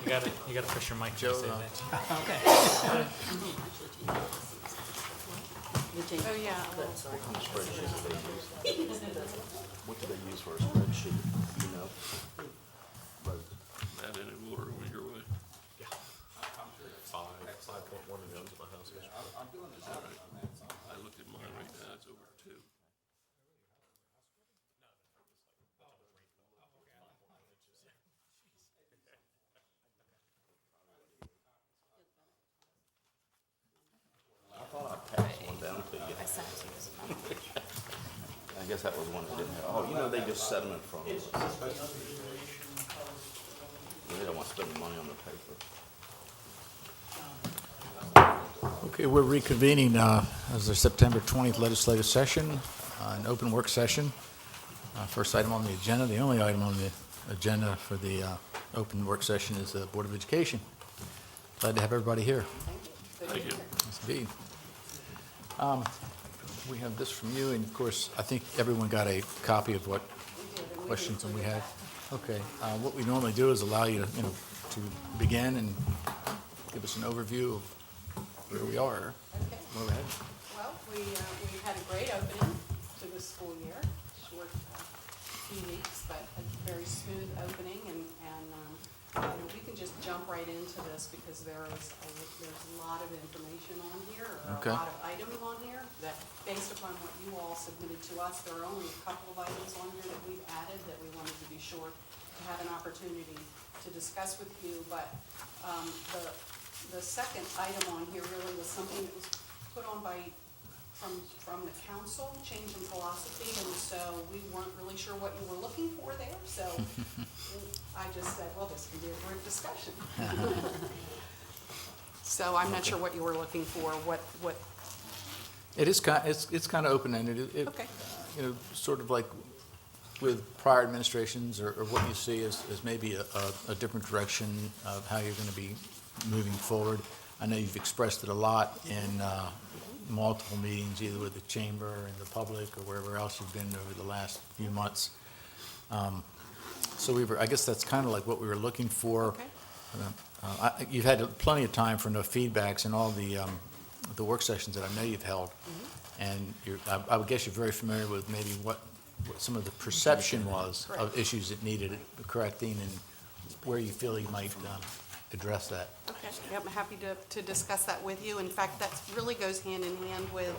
You gotta push your mic, Joe. Okay. Oh, yeah. What kind of spreadsheet do they use? What do they use for a spreadsheet, you know? But That in order when you're away. 5.1 guns at my house yesterday. I looked at mine right now, it's over 2. I thought I passed one down to you. I guess that was one that didn't have, oh, you know, they just set them in front of us. They don't want to spend the money on the paper. Okay, we're reconvening as the September 20th legislative session, an open work session. First item on the agenda, the only item on the agenda for the open work session is the Board of Education. Glad to have everybody here. Thank you. Yes, indeed. We have this from you, and of course, I think everyone got a copy of what questions that we had. Okay, what we normally do is allow you to, to begin and give us an overview of where we are. Okay. Go ahead. Well, we had a great opening to the school year, short few weeks, but a very smooth opening, and we can just jump right into this because there's a lot of information on here, or Okay. a lot of items on here that, based upon what you all submitted to us, there are only a couple of items on here that we've added that we wanted to be sure to have an opportunity to discuss with you, but the second item on here really was something that was put on from the council, change in philosophy, and so we weren't really sure what you were looking for there, so I just said, well, this can be a group discussion. So I'm not sure what you were looking for, what, It is it's kind of open-ended. okay, Sort of like with prior administrations, or what you see as maybe a different direction of how you're going to be moving forward. I know you've expressed it a lot in multiple meetings, either with the chamber and the public or wherever else you've been over the last few months. So I guess that's kind of like what we were looking for. okay. You've had plenty of time for no feedbacks in all the work sessions that I know you've held. And I would guess you're very familiar with maybe what some of the perception was of Correct. issues that needed correcting and where you feel you might address that. Okay, yep, I'm happy to discuss that with you. In fact, that really goes hand in hand with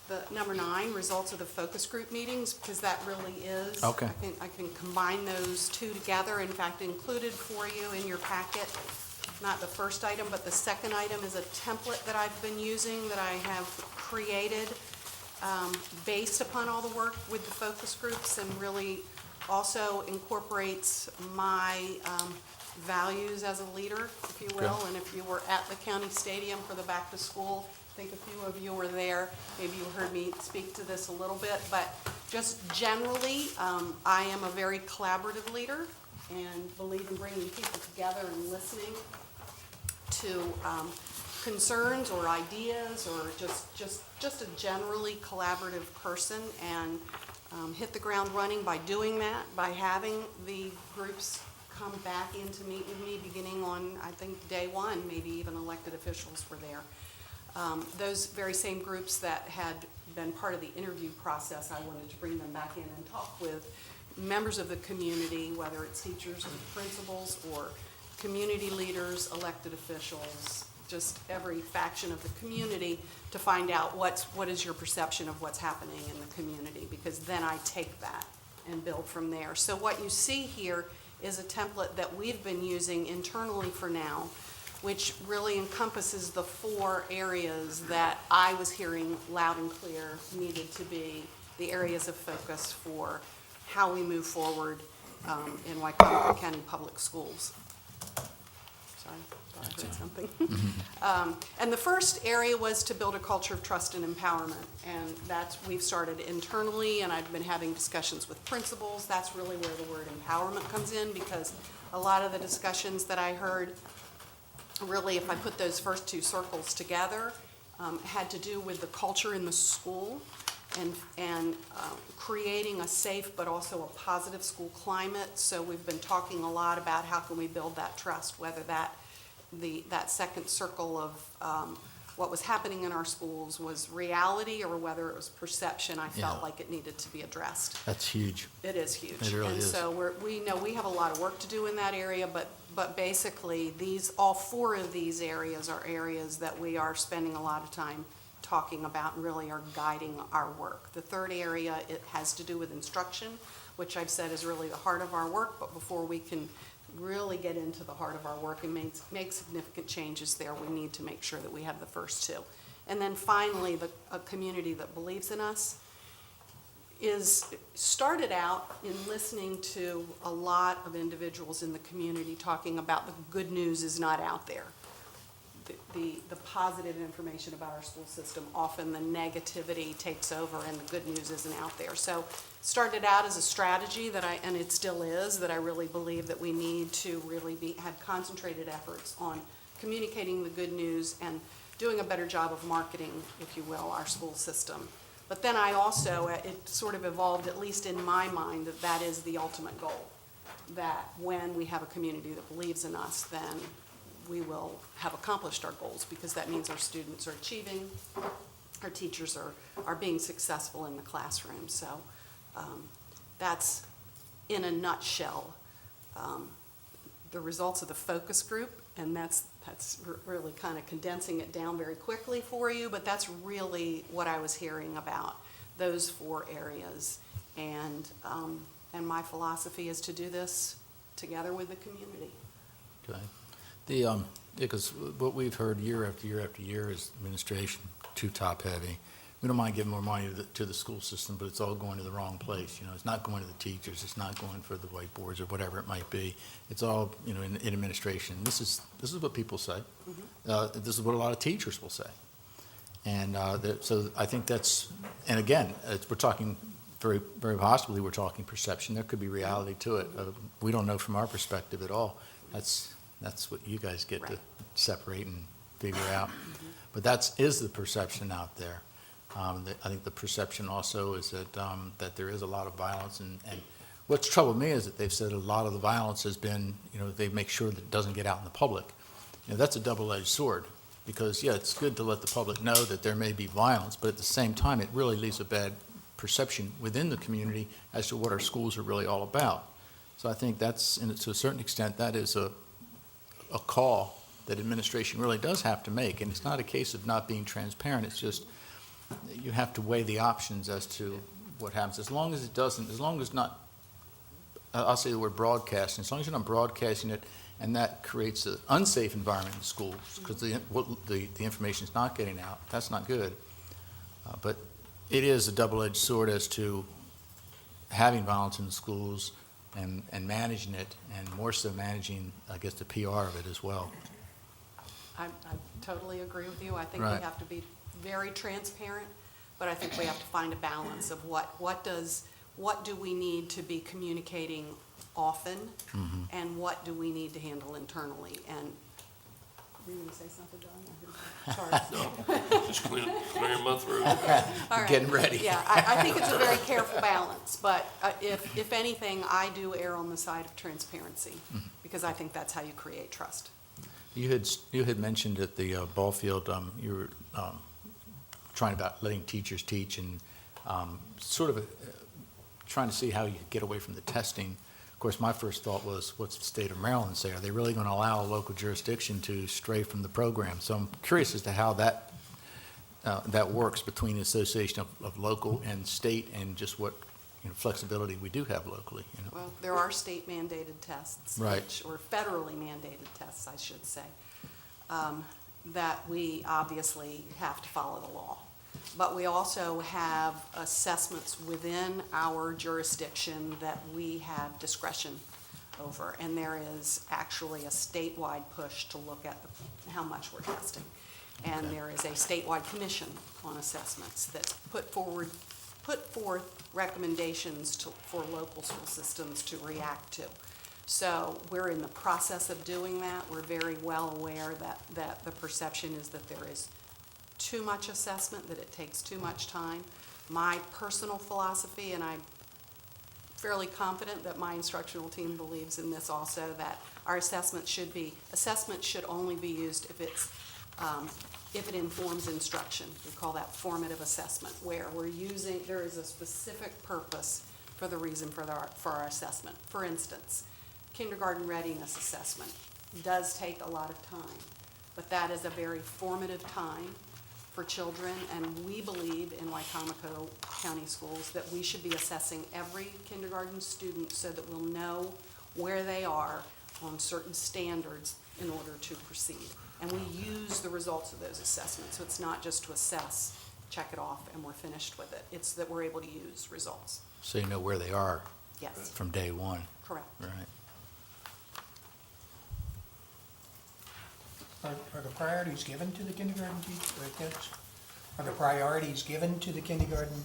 the number 9, results of the focus group meetings, because that really is. Okay. I can combine those two together. In fact, included for you in your packet, not the first item, but the second item is a template that I've been using that I have created based upon all the work with the focus groups, and really also incorporates my values as a leader, if you will. Okay. And if you were at the county stadium for the back to school, I think a few of you were there, maybe you heard me speak to this a little bit, but just generally, I am a very collaborative leader and believe in bringing people together and listening to concerns or ideas, or just a generally collaborative person, and hit the ground running by doing that, by having the groups come back in to meet with me beginning on, I think, day 1, maybe even elected officials were there. Those very same groups that had been part of the interview process, I wanted to bring them back in and talk with members of the community, whether it's teachers and principals or community leaders, elected officials, just every faction of the community, to find out what is your perception of what's happening in the community, because then I take that and build from there. So what you see here is a template that we've been using internally for now, which really encompasses the 4 areas that I was hearing loud and clear needed to be the areas of focus for how we move forward in Wicomico County Public Schools. Sorry, I heard something. And the first area was to build a culture of trust and empowerment, and we've started internally, and I've been having discussions with principals. That's really where the word empowerment comes in, because a lot of the discussions that I heard, really, if I put those first 2 circles together, had to do with the culture in the school creating a safe but also a positive school climate. So we've been talking a lot about how can we build that trust, whether that second circle of what was happening in our schools was reality or whether it was perception. I felt Yeah. like it needed to be addressed. That's huge. It is huge. It really and is. so we know we have a lot of work to do in that area, but basically all four of these areas are areas that we are spending a lot of time talking about and really are guiding our work. The third area, it has to do with instruction, which I've said is really the heart of our work, but before we can really get into the heart of our work and make significant changes there, we need to make sure that we have the first two. And then finally, a community that believes in us started out in listening to a lot of individuals in the community talking about the good news is not out there. The positive information about our school system, often the negativity takes over and the good news isn't out there. So started out as a strategy and it still is, that I really believe that we need to really have concentrated efforts on communicating the good news and doing a better job of marketing, if you will, our school system. But then I also, it sort of evolved, at least in my mind, that is the ultimate goal. That when we have a community that believes in us, then we will have accomplished our goals, because that means our students are achieving, our teachers are being successful in the classroom. So that's, in a nutshell, the results of the focus group, and that's really kind of condensing it down very quickly for you, but that's really what I was hearing about those four areas. And my philosophy is to do this together with the community. Okay. Because what we've heard year after year after year is administration too top-heavy. We don't mind giving more money to the school system, but it's all going to the wrong place. It's not going to the teachers, it's not going for the whiteboards or whatever it might be. It's all, in administration. This is what people say. This is what a lot of teachers will say. And so I think that's, and again, we're talking very, very possibly, we're talking perception. There could be reality to it. We don't know from our perspective at all. That's what you guys get to separate and figure out. But that is the perception out there. I think the perception also is that there is a lot of violence, and what's troubled me is that they've said a lot of the violence has been, they make sure that it doesn't get out in the public. That's a double-edged sword, because it's good to let the public know that there may be violence, but at the same time, it really leaves a bad perception within the community as to what our schools are really all about. So I think that's, and to a certain extent, that is a call that administration really does have to make, and it's not a case of not being transparent. It's just you have to weigh the options as to what happens. As long as not, I'll say the word broadcasting, as long as you're not broadcasting it and that creates an unsafe environment in schools because the information is not getting out, that's not good. But it is a double-edged sword as to having violence in the schools and managing it, and more so managing, I guess, the PR of it as well. I totally agree with you. I think Right. we have to be very transparent, but I think we have to find a balance of what do we need to be communicating often, and what do we need to handle internally. And were you going to say something, Don? Sorry. Just clearing my throat. All right. Getting ready. Yeah, I think it's a very careful balance, but if anything, I do err on the side of transparency, because I think that's how you create trust. You had mentioned at the ball field, you were trying about letting teachers teach and sort of trying to see how you could get away from the testing. Of course, my first thought was, what's the state of Maryland say? Are they really going to allow a local jurisdiction to stray from the program? So I'm curious as to how that works between the association of local and state, and just what flexibility we do have locally. Well, there are state mandated tests, Right. or federally mandated tests, I should say, that we obviously have to follow the law. But we also have assessments within our jurisdiction that we have discretion over, and there is actually a statewide push to look at how much we're testing. And Okay. there is a statewide commission on assessments that put forth recommendations for local school systems to react to. So we're in the process of doing that. We're very well aware that the perception is that there is too much assessment, that it takes too much time. My personal philosophy, and I'm fairly confident that my instructional team believes in this also, that our assessment should only be used if it informs instruction. We call that formative assessment, where there is a specific purpose for the reason for our assessment. For instance, kindergarten readiness assessment does take a lot of time, but that is a very formative time for children, and we believe in Wicomico County Schools that we should be assessing every kindergarten student so that we'll know where they are on certain standards in order to proceed. And we use the results of those assessments, so it's not just to assess, check it off, and we're finished with it. It's that we're able to use results. So you know where they are Yes, from day one, correct. right? Are the priorities given to the kindergarten kids? Are the priorities given to the kindergarten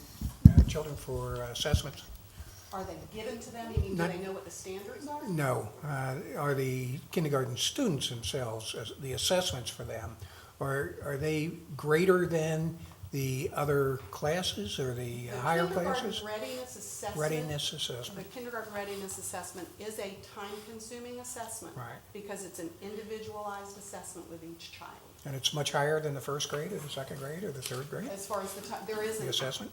children for assessments? Are they given to them? You mean, do Not- they know what the standards are? No. Are the kindergarten students themselves, the assessments for them, are they greater than the other classes or the higher classes? The kindergarten readiness assessment. Readiness The assessment, kindergarten readiness assessment is a time-consuming assessment. Right. Because it's an individualized assessment with each child. and it's much higher than the first grade or the second grade or the third grade, As far as the time, there isn't. the assessment?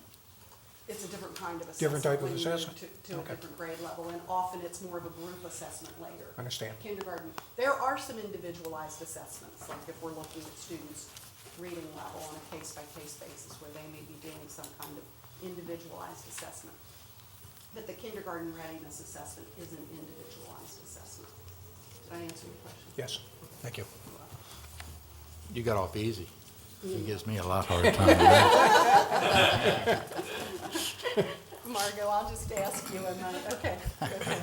It's a different kind of assessment. Different type of when you move assessment. To a Okay. different grade level, and often it's more of a group assessment later. Understand. Kindergarten, there are some individualized assessments, like if we're looking at students' reading level on a case-by-case basis, where they may be doing some kind of individualized assessment. But the kindergarten readiness assessment is an individualized assessment. Did I answer your question? Yes, thank you. You got off easy. It gives me a lot harder time than that. Margot, I'll just ask you, and then, okay,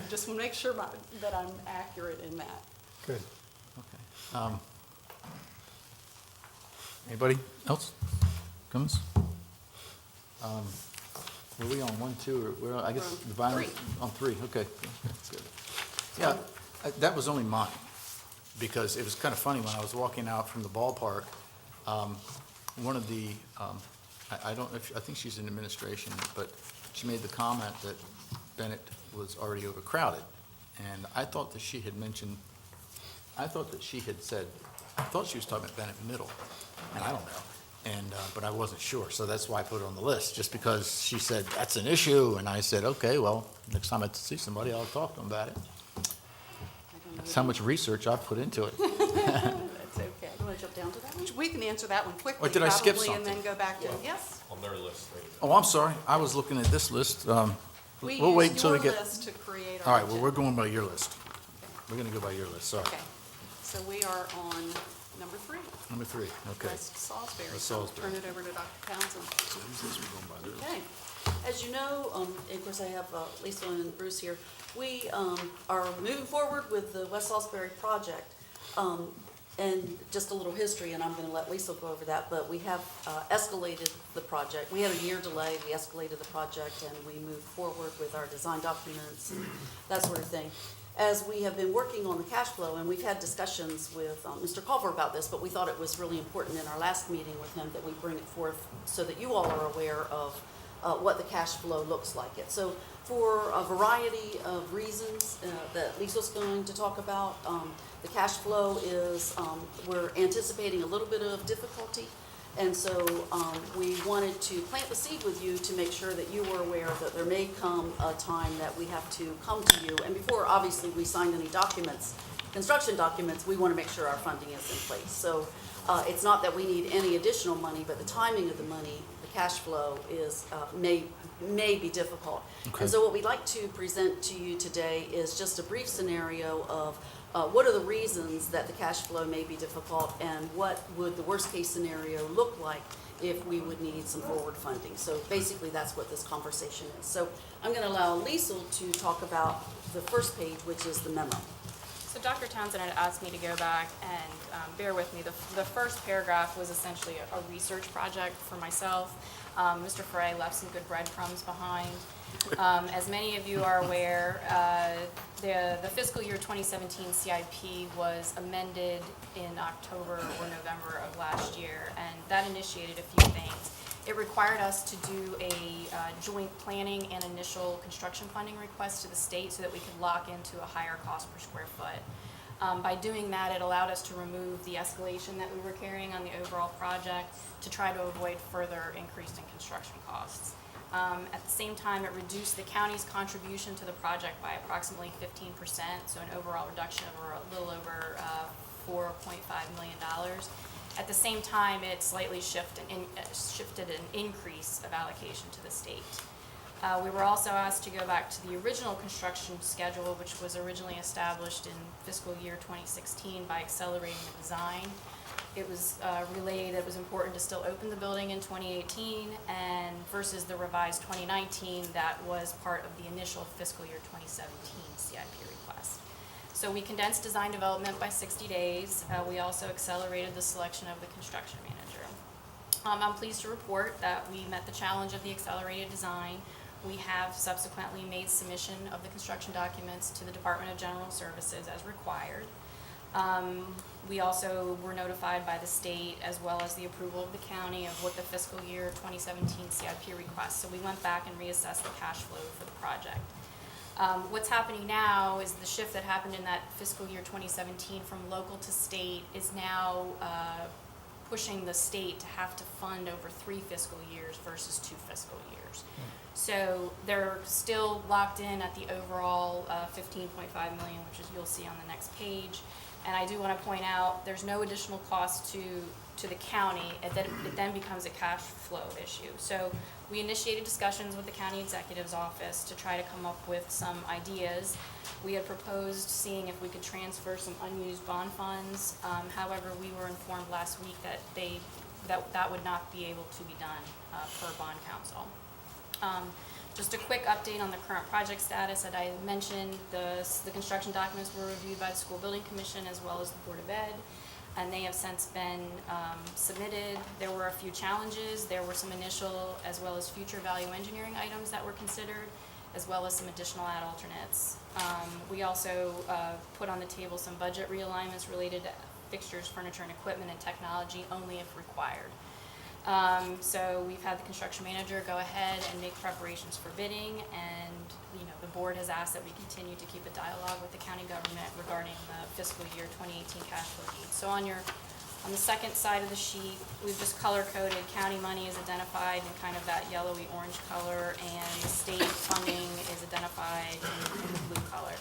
just want to make sure that I'm accurate in that. Good. Okay. Anybody else? Comments? Were we on 1, 2, or, I guess, We're on the violence? three. On 3, okay. Good. Yeah, that was only mine, because it was kind of funny, when I was walking out from the ballpark, one of the, I don't know if, I think she's in administration, but she made the comment that Bennett was already overcrowded. And I thought that she had mentioned, I thought that she had said, I thought she was talking about Bennett Middle, and I don't know. And, but I wasn't sure, so that's why I put it on the list, just because she said, that's an issue, and I said, okay, well, next time I see somebody, I'll talk to them about it. I don't know. That's how much research I've put into it. That's okay. You want to jump down to that one? We can answer that one quickly. Or did I skip probably, And something? then go back to, yes. On their list, they. Oh, I'm sorry, I was looking at this list. We We'll wait used until we your get, list to create all our right, well, we're agenda. going by your list. We're gonna go by your list, sorry. Okay, so we are on number 3, Number 3, okay. West Salisbury. West So I'll Salisbury. Turn it over to Dr. Townsend. So who's this we're going by this? Okay, As you know, and of course I have Lisa and Bruce here, we are moving forward with the West Salisbury project. And just a little history, and I'm going to let Lisa go over that, but we have escalated the project. We had a year delay, we escalated the project, and we moved forward with our design documents and that sort of thing. As we have been working on the cash flow, and we've had discussions with Mr. Culver about this, but we thought it was really important in our last meeting with him that we bring it forth so that you all are aware of what the cash flow looks like. So for a variety of reasons that Lisa's going to talk about, the cash flow is, we're anticipating a little bit of difficulty. And so we wanted to plant the seed with you to make sure that you were aware that there may come a time that we have to come to you. And before, obviously, we sign any documents, construction documents, we want to make sure our funding is in place. So it's not that we need any additional money, but the timing of the money, the cash flow is, may be difficult. Okay. And so what we'd like to present to you today is just a brief scenario of what are the reasons that the cash flow may be difficult, and what would the worst-case scenario look like if we would need some forward funding. So basically, that's what this conversation is. So I'm going to allow Lisa to talk about the first page, which is the memo. So Dr. Townsend had asked me to go back and bear with me. The first paragraph was essentially a research project for myself. Mr. Frey left some good breadcrumbs behind. As many of you are aware, the fiscal year 2017 CIP was amended in October or November of last year, and that initiated a few things. It required us to do a joint planning and initial construction funding request to the state so that we could lock into a higher cost per square foot. By doing that, it allowed us to remove the escalation that we were carrying on the overall project to try to avoid further increase in construction costs. At the same time, it reduced the county's contribution to the project by approximately 15%, so an overall reduction of a little over $4.5 million. At the same time, it slightly shifted an increase of allocation to the state. We were also asked to go back to the original construction schedule, which was originally established in fiscal year 2016 by accelerating the design. It was relayed that it was important to still open the building in 2018 and versus the revised 2019 that was part of the initial fiscal year 2017 CIP request. So we condensed design development by 60 days. We also accelerated the selection of the construction manager. I'm pleased to report that we met the challenge of the accelerated design. We have subsequently made submission of the construction documents to the Department of General Services as required. We also were notified by the state as well as the approval of the county of what the fiscal year 2017 CIP requests. So we went back and reassessed the cash flow for the project. What's happening now is the shift that happened in that fiscal year 2017 from local to state is now pushing the state to have to fund over 3 fiscal years versus 2 fiscal years. So they're still locked in at the overall $15.5 million, which is you'll see on the next page. And I do want to point out there's no additional cost to the county. It then becomes a cash flow issue. So we initiated discussions with the county executive's office to try to come up with some ideas. We had proposed seeing if we could transfer some unused bond funds. However, we were informed last week that that would not be able to be done per bond council. Just a quick update on the current project status. As I mentioned, the construction documents were reviewed by the School Building Commission as well as the Board of Ed, and they have since been submitted. There were a few challenges. There were some initial as well as future value engineering items that were considered, as well as some additional ad alternates. We also put on the table some budget realignments related to fixtures, furniture, and equipment and technology only if required. So we've had the construction manager go ahead and make preparations for bidding, and the board has asked that we continue to keep a dialogue with the county government regarding the fiscal year 2018 cash flow needs. So on the second side of the sheet, we've just color-coded county money is identified in kind of that yellowy orange color, and the state funding is identified in the blue color.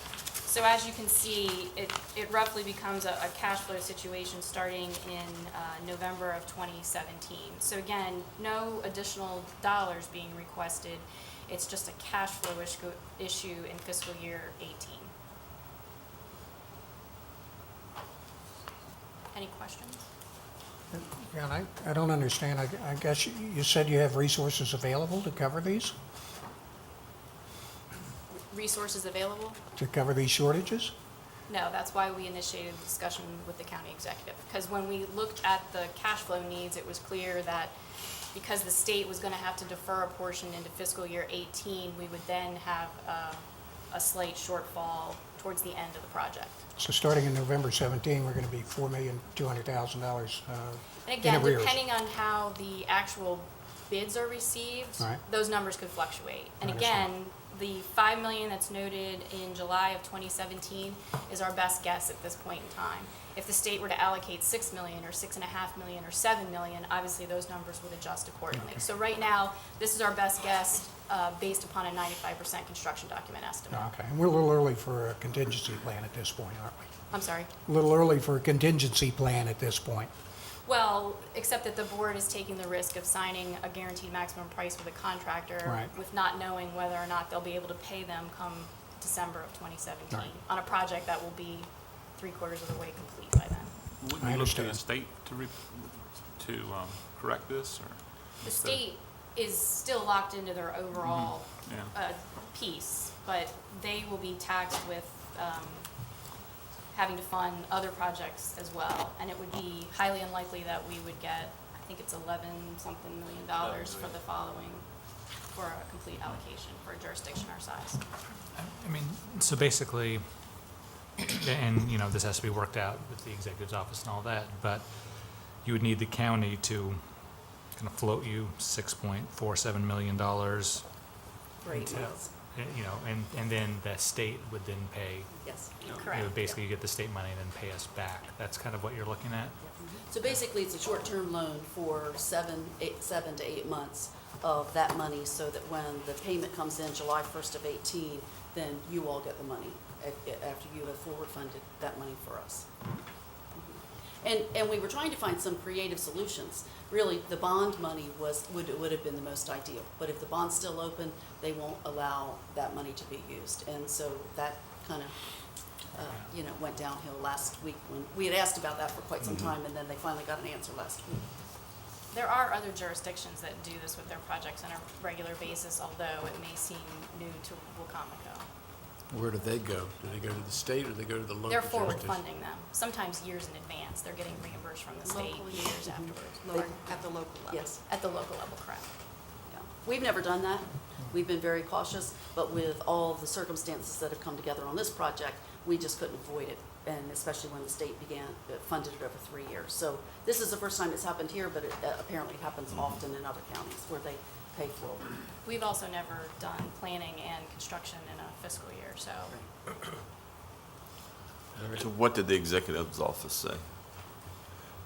So as you can see, it roughly becomes a cash flow situation starting in November of 2017. So again, no additional dollars being requested. It's just a cash flow issue in fiscal year 18. Any questions? Yeah, I don't understand. I guess you said you have resources available to cover these, Resources available? to cover these shortages? No, that's why we initiated the discussion with the county executive. Because when we looked at the cash flow needs, it was clear that because the state was going to have to defer a portion into fiscal year 18, we would then have a slight shortfall towards the end of the project. So starting in November 17, we're going to be $4,200,000 And in again, arrears. depending on how the actual bids are received, Right. those numbers could fluctuate. And I understand. again, the $5 million that's noted in July of 2017 is our best guess at this point in time. If the state were to allocate $6 million or $6.5 million or $7 million, obviously those numbers would adjust accordingly. So right now, this is our best guess based upon a 95% construction document estimate. Okay, and we're a little early for a contingency plan at this point, aren't we? I'm sorry. A little early for a contingency plan at this point. Well, except that the board is taking the risk of signing a guaranteed maximum price with a contractor Right. with not knowing whether or not they'll be able to pay them come December of 2017 Right. on a project that will be 3/4 of the way complete by then. Wouldn't I you look to the understand. state to correct this, or? The instead- state is still locked into their overall Yeah. piece, but they will be taxed with having to fund other projects as well. And it would be highly unlikely that we would get, I think it's 11-something million dollars for the following, for a complete allocation for a jurisdiction our size. I mean, so basically, and, this has to be worked out with the executive's office and all that, but you would need the county to gonna float you $6.47 million. Great, until- yes, You know, and then the state would then pay, yes. it Correct. would basically get the state money and then pay us back. That's kind of what you're looking at? So basically, it's a short-term loan for 7 to 8 months of that money, so that when the payment comes in July 1st of 18, then you all get the money after you have forward funded that money for us. And we were trying to find some creative solutions. Really, the bond money would have been the most ideal, but if the bond's still open, they won't allow that money to be used. And so that kind of, went downhill last week when, we had asked about that for quite some time, and then they finally got an answer last week. There are other jurisdictions that do this with their projects on a regular basis, although it may seem new to Wicomico. Where do they go? Do they go to the state or do they go to the local They're forward jurisdiction? funding them, sometimes years in advance. They're getting reimbursed from the state Locally. years afterwards. At the local level. Yes. At the local level, correct. Yeah. We've never done that. We've been very cautious, but with all of the circumstances that have come together on this project, we just couldn't avoid it, and especially when the state funded it over 3 years. So this is the first time it's happened here, but it apparently happens often in other counties where they pay forward. We've also never done planning and construction in a fiscal year, so So what did the executive's office say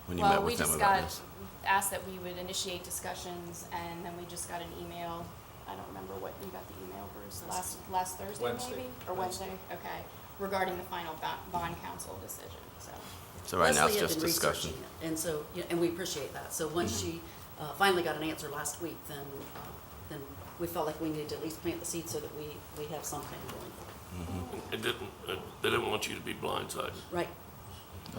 when you met we with them just about got this? asked that we would initiate discussions, and then we just got an email. I don't remember what, you got the email, Bruce, last Thursday maybe? Or Wednesday, okay, regarding the final bond council decision, so. So right now it's Leslie had just been discussion. researching it, and so, and we appreciate that. So once she finally got an answer last week, then we felt like we needed to at least plant the seed so that we have something going forward. They didn't want you to be blindsided. Right,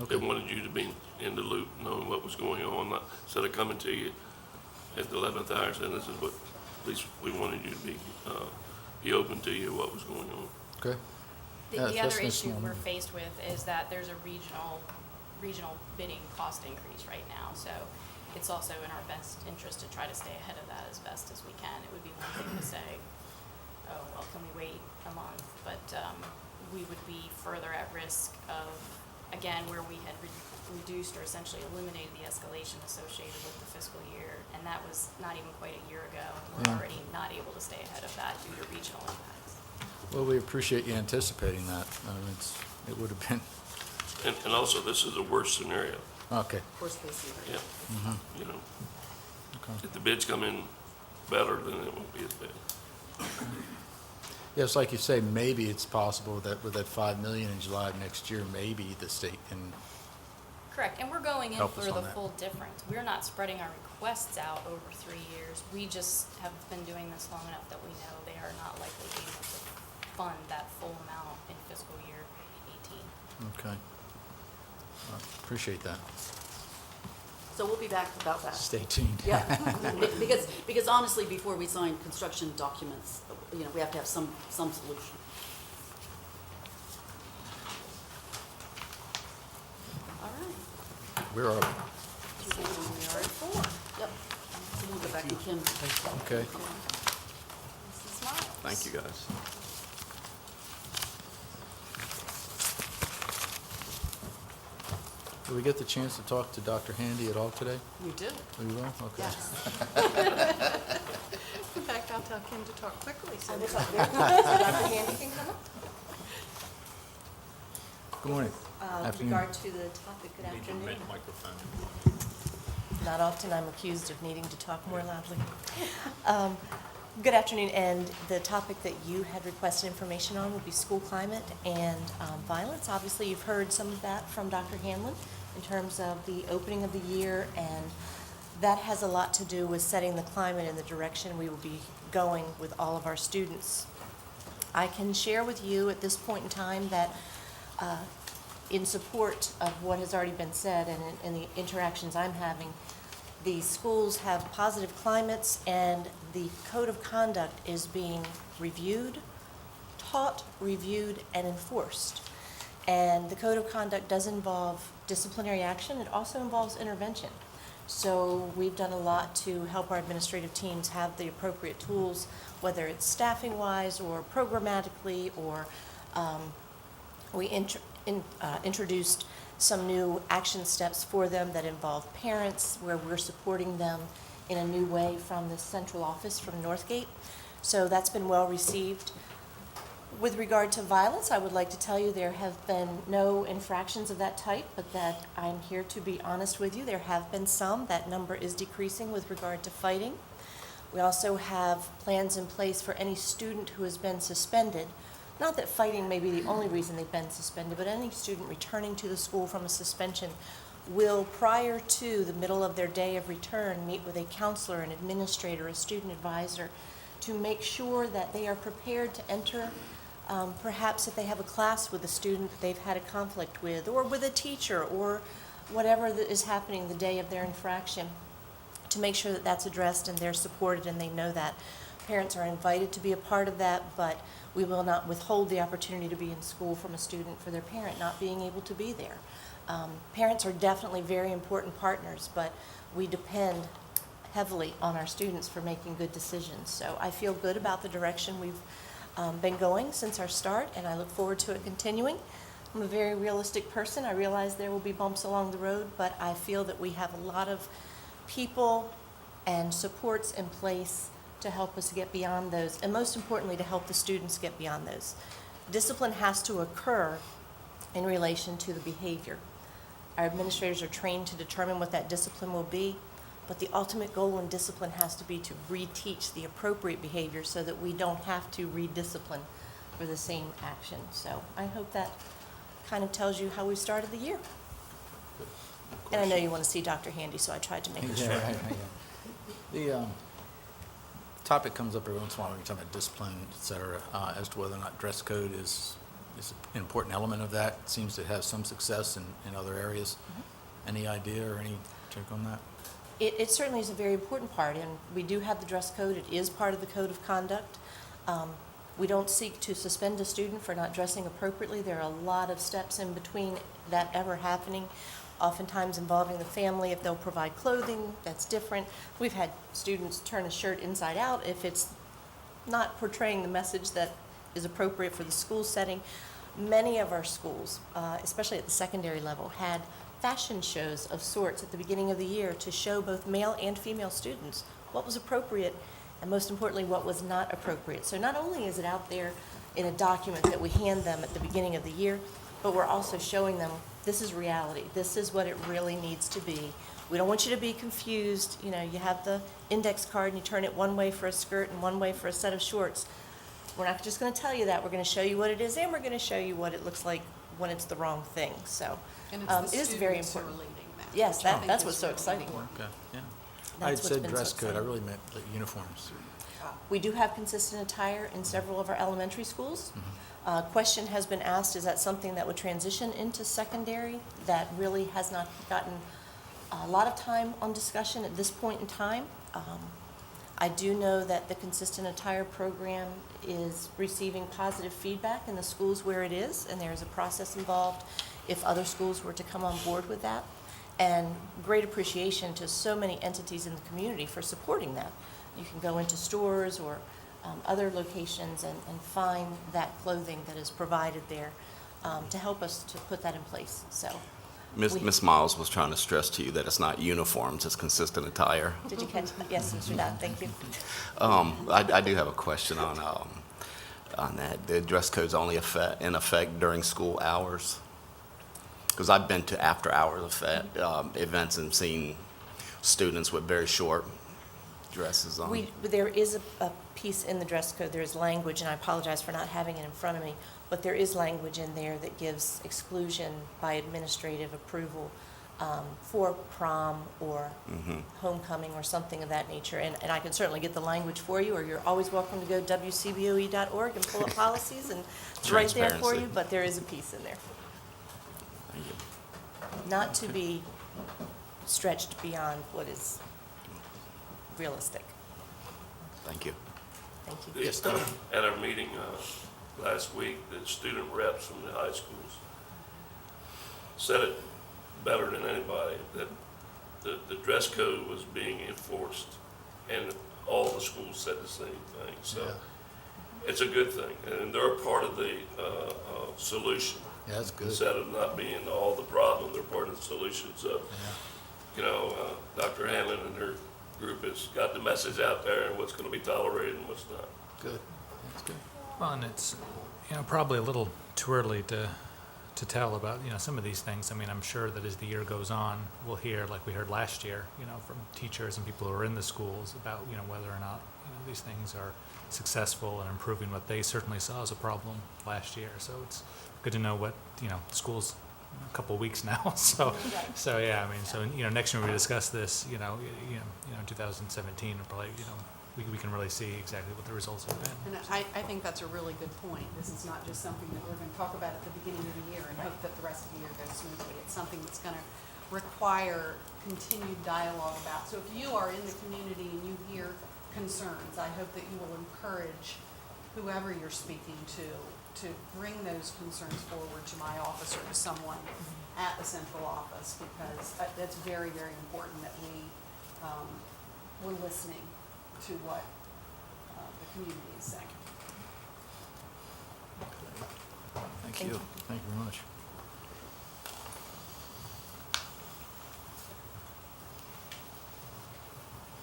They wanted you to be in the loop, knowing what was going on, not, instead of coming to you at the 11th hour saying, this is what, at least we wanted you to be open to you, what was going on. Okay. The Yeah, other that's no issue small we're number. faced with is that there's a regional bidding cost increase right now, so it's also in our best interest to try to stay ahead of that as best as we can. It would be one thing to say, oh, well, can we wait a month? But we would be further at risk of, again, where we had reduced or essentially eliminated the escalation associated with the fiscal year, and that was not even quite a year ago. We're Yeah. already not able to stay ahead of that due to regional impacts. Well, we appreciate you anticipating that. It would have been, And also, this is a worst scenario, okay. worst case scenario. yeah, you know. If the bids come in better, then it won't be as bad. Yeah, it's like you say, maybe it's possible that with that 5 million in July of next year, maybe the state can, Correct, and we're going in Help us for the on that. full difference. We're not spreading our requests out over 3 years. We just have been doing this long enough that we know they are not likely able to fund that full amount in fiscal year 18. okay. Appreciate that. So we'll be back about that. Stay tuned. Yeah, because honestly, before we sign construction documents, we have to have some solution. All right. Where are we? We are at 4. Yep. So we'll go back to Kim. Okay. Mrs. Miles. Thank you, guys. Did we get the chance to talk to Dr. Handy at all today? You did, We will? Okay. yes. In fact, I'll tell Kim to talk quickly, so. Dr. Handy can come up. Good morning. With Afternoon. regard to the topic, good Need to afternoon. make microphone. Not often I'm accused of needing to talk more loudly. Good afternoon, and the topic that you had requested information on would be school climate and violence. Obviously, you've heard some of that from Dr. Hanlon in terms of the opening of the year, and that has a lot to do with setting the climate in the direction we will be going with all of our students. I can share with you at this point in time that in support of what has already been said and in the interactions I'm having, the schools have positive climates and the code of conduct is being reviewed, taught, reviewed, and enforced. And the code of conduct does involve disciplinary action. It also involves intervention. So we've done a lot to help our administrative teams have the appropriate tools, whether it's staffing-wise or programmatically, or we introduced some new action steps for them that involve parents, where we're supporting them in a new way from the central office from Northgate. So that's been well received. With regard to violence, I would like to tell you there have been no infractions of that type, but that I'm here to be honest with you. There have been some. That number is decreasing with regard to fighting. We also have plans in place for any student who has been suspended. Not that fighting may be the only reason they've been suspended, but any student returning to the school from a suspension will, prior to the middle of their day of return, meet with a counselor, an administrator, a student advisor, to make sure that they are prepared to enter. Perhaps if they have a class with a student that they've had a conflict with, or with a teacher, or whatever that is happening the day of their infraction, to make sure that that's addressed and they're supported and they know that. Parents are invited to be a part of that, but we will not withhold the opportunity to be in school from a student for their parent not being able to be there. Parents are definitely very important partners, but we depend heavily on our students for making good decisions. So I feel good about the direction we've been going since our start, and I look forward to it continuing. I'm a very realistic person. I realize there will be bumps along the road, but I feel that we have a lot of people and supports in place to help us get beyond those, and most importantly, to help the students get beyond those. Discipline has to occur in relation to the behavior. Our administrators are trained to determine what that discipline will be, but the ultimate goal in discipline has to be to reteach the appropriate behavior so that we don't have to rediscipline for the same action. So I hope that kind of tells you how we started the year. And I know you want to see Dr. Handy, so I tried to make it Yeah, short. right, The topic comes up every once in a while when you're talking about discipline, et cetera, as to whether or not dress code is an important element of that. It seems to have some success in other areas. Any idea or any take on that? It certainly is a very important part, and we do have the dress code. It is part of the code of conduct. We don't seek to suspend a student for not dressing appropriately. There are a lot of steps in between that ever happening, oftentimes involving the family. If they'll provide clothing, that's different. We've had students turn a shirt inside out if it's not portraying the message that is appropriate for the school setting. Many of our schools, especially at the secondary level, had fashion shows of sorts at the beginning of the year to show both male and female students what was appropriate and, most importantly, what was not appropriate. So not only is it out there in a document that we hand them at the beginning of the year, but we're also showing them this is reality. This is what it really needs to be. We don't want you to be confused. You know, you have the index card and you turn it one way for a skirt and one way for a set of shorts. We're not just going to tell you that. We're going to show you what it is, and we're going to show you what it looks like when it's the wrong thing. So And it's the it is very students who are important. leading that. Yes, which I think that's is what's so really exciting. important. Okay, yeah. That's I had what's said been so dress code, I exciting. really meant like uniforms. We do have consistent attire in several of our elementary schools. Question has been asked, is that something that would transition into secondary? That really has not gotten a lot of time on discussion at this point in time. I do know that the consistent attire program is receiving positive feedback in the schools where it is, and there is a process involved if other schools were to come on board with that. And great appreciation to so many entities in the community for supporting that. You can go into stores or other locations and find that clothing that is provided there to help us to put that in place. So, Ms. Miles was trying to stress to you that it's not uniforms, it's consistent attire. did you catch that? Yes, Mr. Dodd, thank you. I do have a question on that. The dress code's only in effect during school hours? Because I've been to after-hours events and seen students with very short dresses on. There is a piece in the dress code, there is language, and I apologize for not having it in front of me, but there is language in there that gives exclusion by administrative approval for prom or homecoming or something of that nature. And I can certainly get the language for you, or you're always welcome to go wcboe.org and pull up policies, and it's right there for you, Transparency. but there is a piece in there. Thank you. Not to be stretched beyond what is realistic. Thank you. Thank you. At our meeting last week, the student reps from the high schools said it better than anybody, that the dress code was being enforced, and all the schools said the same thing. So it's a good thing, and they're part of the solution. Yeah, that's good. Instead of not being all the problem, they're part of the solution. So, you know, Dr. Hammond and her group has got the message out there and what's gonna be tolerated and what's not. Good, that's good. Well, and it's, probably a little too early to tell about, some of these things. I mean, I'm sure that as the year goes on, we'll hear, like we heard last year, from teachers and people who are in the schools about, whether or not, these things are successful and improving what they certainly saw as a problem last year. So it's good to know what, schools, a couple of weeks now. So yeah, I mean, so, next year when we discuss this, 2017, or probably, we can really see exactly what the results have been. And I think that's a really good point. This is not just something that we're going to talk about at the beginning of the year and hope that the rest of the year goes smoothly. It's something that's going to require continued dialogue about. So if you are in the community and you hear concerns, I hope that you will encourage whoever you're speaking to bring those concerns forward to my office or to someone at the central office, because that's very, very important that we're listening to what the community is saying. Thank you. Thank you very much.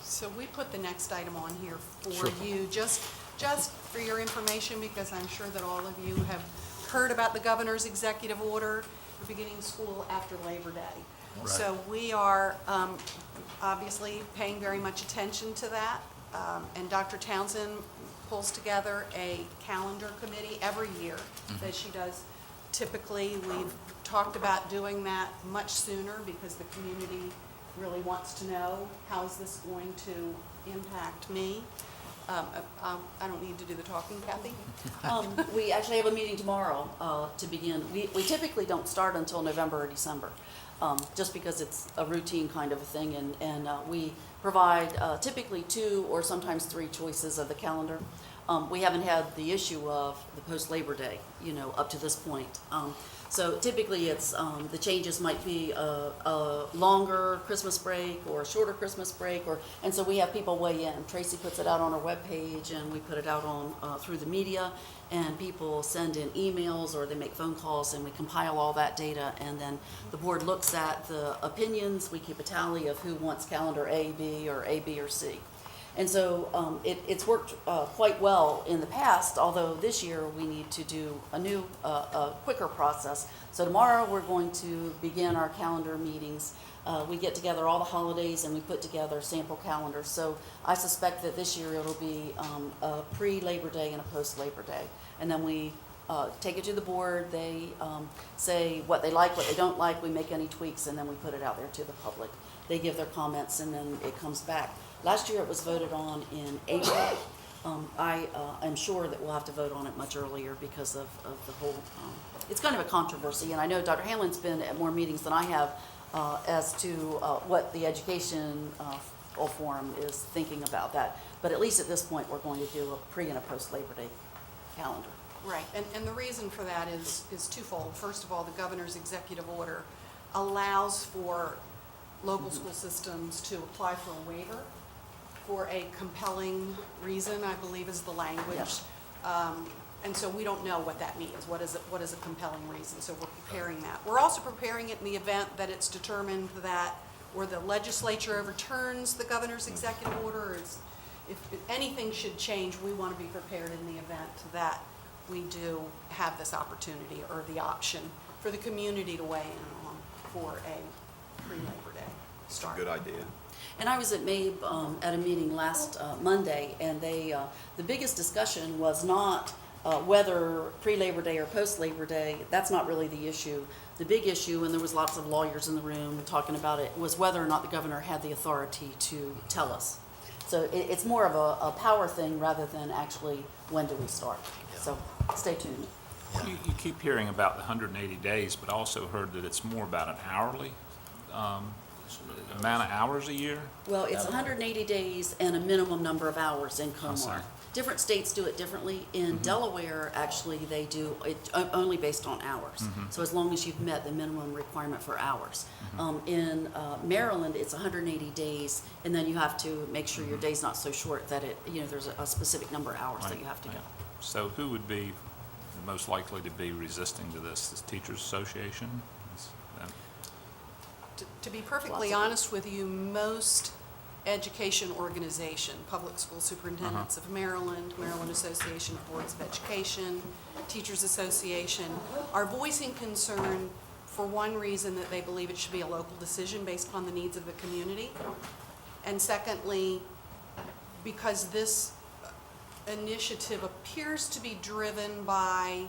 So we put the next item on here for Sure. you, just for your information, because I'm sure that all of you have heard about the governor's executive order for beginning school after Labor Day. Right. So we are obviously paying very much attention to that, and Dr. Townsend pulls together a calendar committee every year that she does. Typically, we've talked about doing that much sooner because the community really wants to know, how is this going to impact me? I don't need to do the talking, Kathy? We actually have a meeting tomorrow to begin. We typically don't start until November or December, just because it's a routine kind of a thing, and we provide typically 2 or sometimes 3 choices of the calendar. We haven't had the issue of the post-Labor Day, up to this point. So typically it's, the changes might be a longer Christmas break or a shorter Christmas break, and so we have people weigh in. Tracy puts it out on our webpage, and we put it out on through the media, and people send in emails or they make phone calls, and we compile all that data, and then the board looks at the opinions. We keep a tally of who wants calendar A, B, or A, B, or C. And so it's worked quite well in the past, although this year we need to do a new, quicker process. So tomorrow we're going to begin our calendar meetings. We get together all the holidays and we put together sample calendars. So I suspect that this year it'll be a pre-Labor Day and a post-Labor Day. And then we take it to the board. They say what they like, what they don't like. We make any tweaks, and then we put it out there to the public. They give their comments, and then it comes back. Last year it was voted on in April. I am sure that we'll have to vote on it much earlier because of the whole, it's kind of a controversy. And I know Dr. Hanlon's been at more meetings than I have as to what the education forum is thinking about that. But at least at this point, we're going to do a pre and a post-Labor Day calendar. Right, and the reason for that is twofold. First of all, the governor's executive order allows for local school systems to apply for a waiver for a compelling reason, I believe is the language. Yes. And so we don't know what that means. What is a compelling reason? So we're preparing that. We're also preparing it in the event that it's determined that, or the legislature overturns the governor's executive order, or if anything should change, we want to be prepared in the event that we do have this opportunity or the option for the community to weigh in on for a pre-Labor Day start. Good idea. And I was at MABE at a meeting last Monday, and they the biggest discussion was not whether pre-Labor Day or post-Labor Day. That's not really the issue. The big issue, and there was lots of lawyers in the room talking about it, was whether or not the governor had the authority to tell us. So it's more of a power thing rather than actually when do we start. So stay tuned. You keep hearing about the 180 days, but I also heard that it's more about an hourly amount of hours a year? Well, it's 180 days and a minimum number of hours in I'm sorry. Comar. Different states do it differently. In Delaware, actually, they do it only based on hours. So as long as you've met the minimum requirement for hours. In Maryland, it's 180 days, and then you have to make sure your day's not so short that there's a specific number of hours that you have to go. So who would be most likely to be resisting to this? The Teachers Association? To be perfectly Lots of honest with you, most education organization, Public School Superintendents of Maryland, Maryland Association of Boards of Education, Teachers Association, are voicing concern for one reason, that they believe it should be a local decision based upon the needs of the community. And secondly, because this initiative appears to be driven by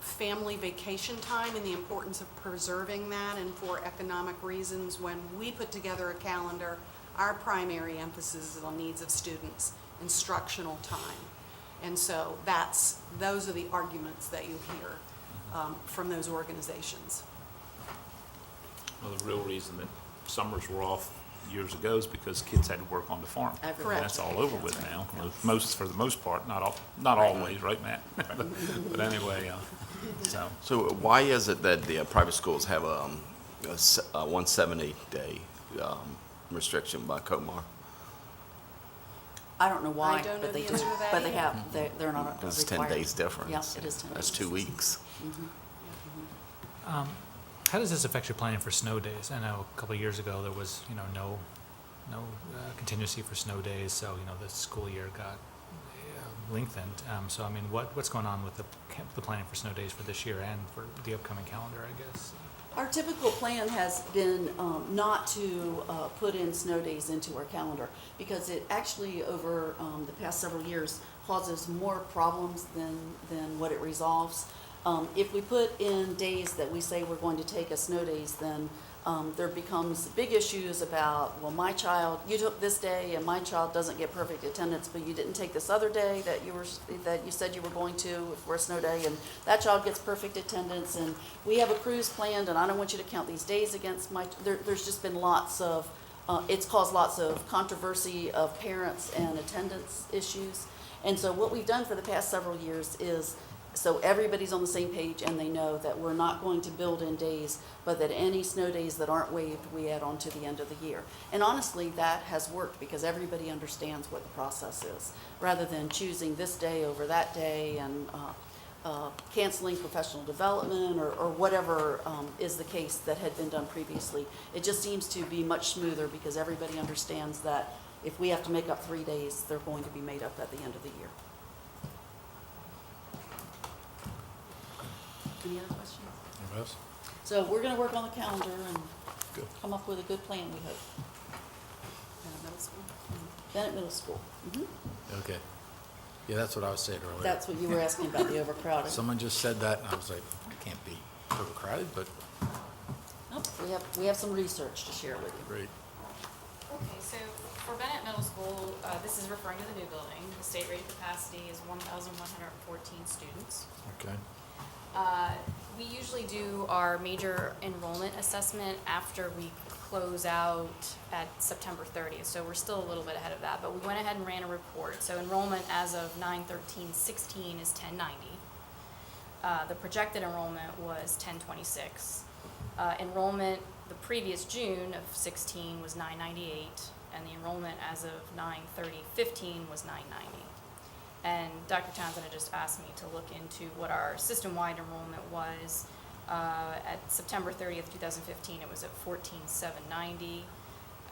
family vacation time and the importance of preserving that, and for economic reasons, when we put together a calendar, our primary emphasis is on needs of students, instructional time. And so those are the arguments that you hear from those organizations. Well, the real reason that summers were off years ago is because kids had to work on the farm. Correct. That's all over with now, for the most part, not always, right, Matt? But anyway, so. So why is it that the private schools have a 170-day restriction by COMAR? I don't know why, I don't know but they the do. answer to that But they either. have, they're not required. It's 10 days difference. Yeah, it is 10 days. That's 2 weeks. How does this affect your planning for snow days? I know a couple of years ago, there was, no contingency for snow days, so, the school year got lengthened. So, I mean, what's going on with the planning for snow days for this year and for the upcoming calendar, I guess? Our typical plan has been not to put in snow days into our calendar, because it actually, over the past several years, causes more problems than what it resolves. If we put in days that we say we're going to take as snow days, then there becomes big issues about, well, my child, you took this day and my child doesn't get perfect attendance, but you didn't take this other day that you said you were going to for a snow day, and that child gets perfect attendance, and we have a cruise planned, and I don't want you to count these days against there's just been lots of, it's caused lots of controversy of parents and attendance issues. And so what we've done for the past several years is, so everybody's on the same page and they know that we're not going to build in days, but that any snow days that aren't waived, we add on to the end of the year. And honestly, that has worked because everybody understands what the process is, rather than choosing this day over that day and canceling professional development or whatever is the case that had been done previously. It just seems to be much smoother because everybody understands that if we have to make up 3 days, they're going to be made up at the end of the year. Any other questions? Anyone else? So we're gonna work on the calendar and Good. come up with a good plan, we hope. Middle school. Bennett Middle School. Okay. Yeah, that's what I was saying earlier. That's what you were asking about, the overcrowding. Someone just said that, and I was like, it can't be overcrowded, but Nope, we have some research to share with you. great. Okay, so for Bennett Middle School, this is referring to the new building. The state rated capacity is 1,114 students. Okay. We usually do our major enrollment assessment after we close out at September 30th, so we're still a little bit ahead of that, but we went ahead and ran a report. So enrollment as of 9/13/16 is 1090. The projected enrollment was 1026. Enrollment the previous June of 16 was 998, and the enrollment as of 9/30/15 was 990. And Dr. Townsend had just asked me to look into what our system-wide enrollment was. At September 30th, 2015, it was at 14,790.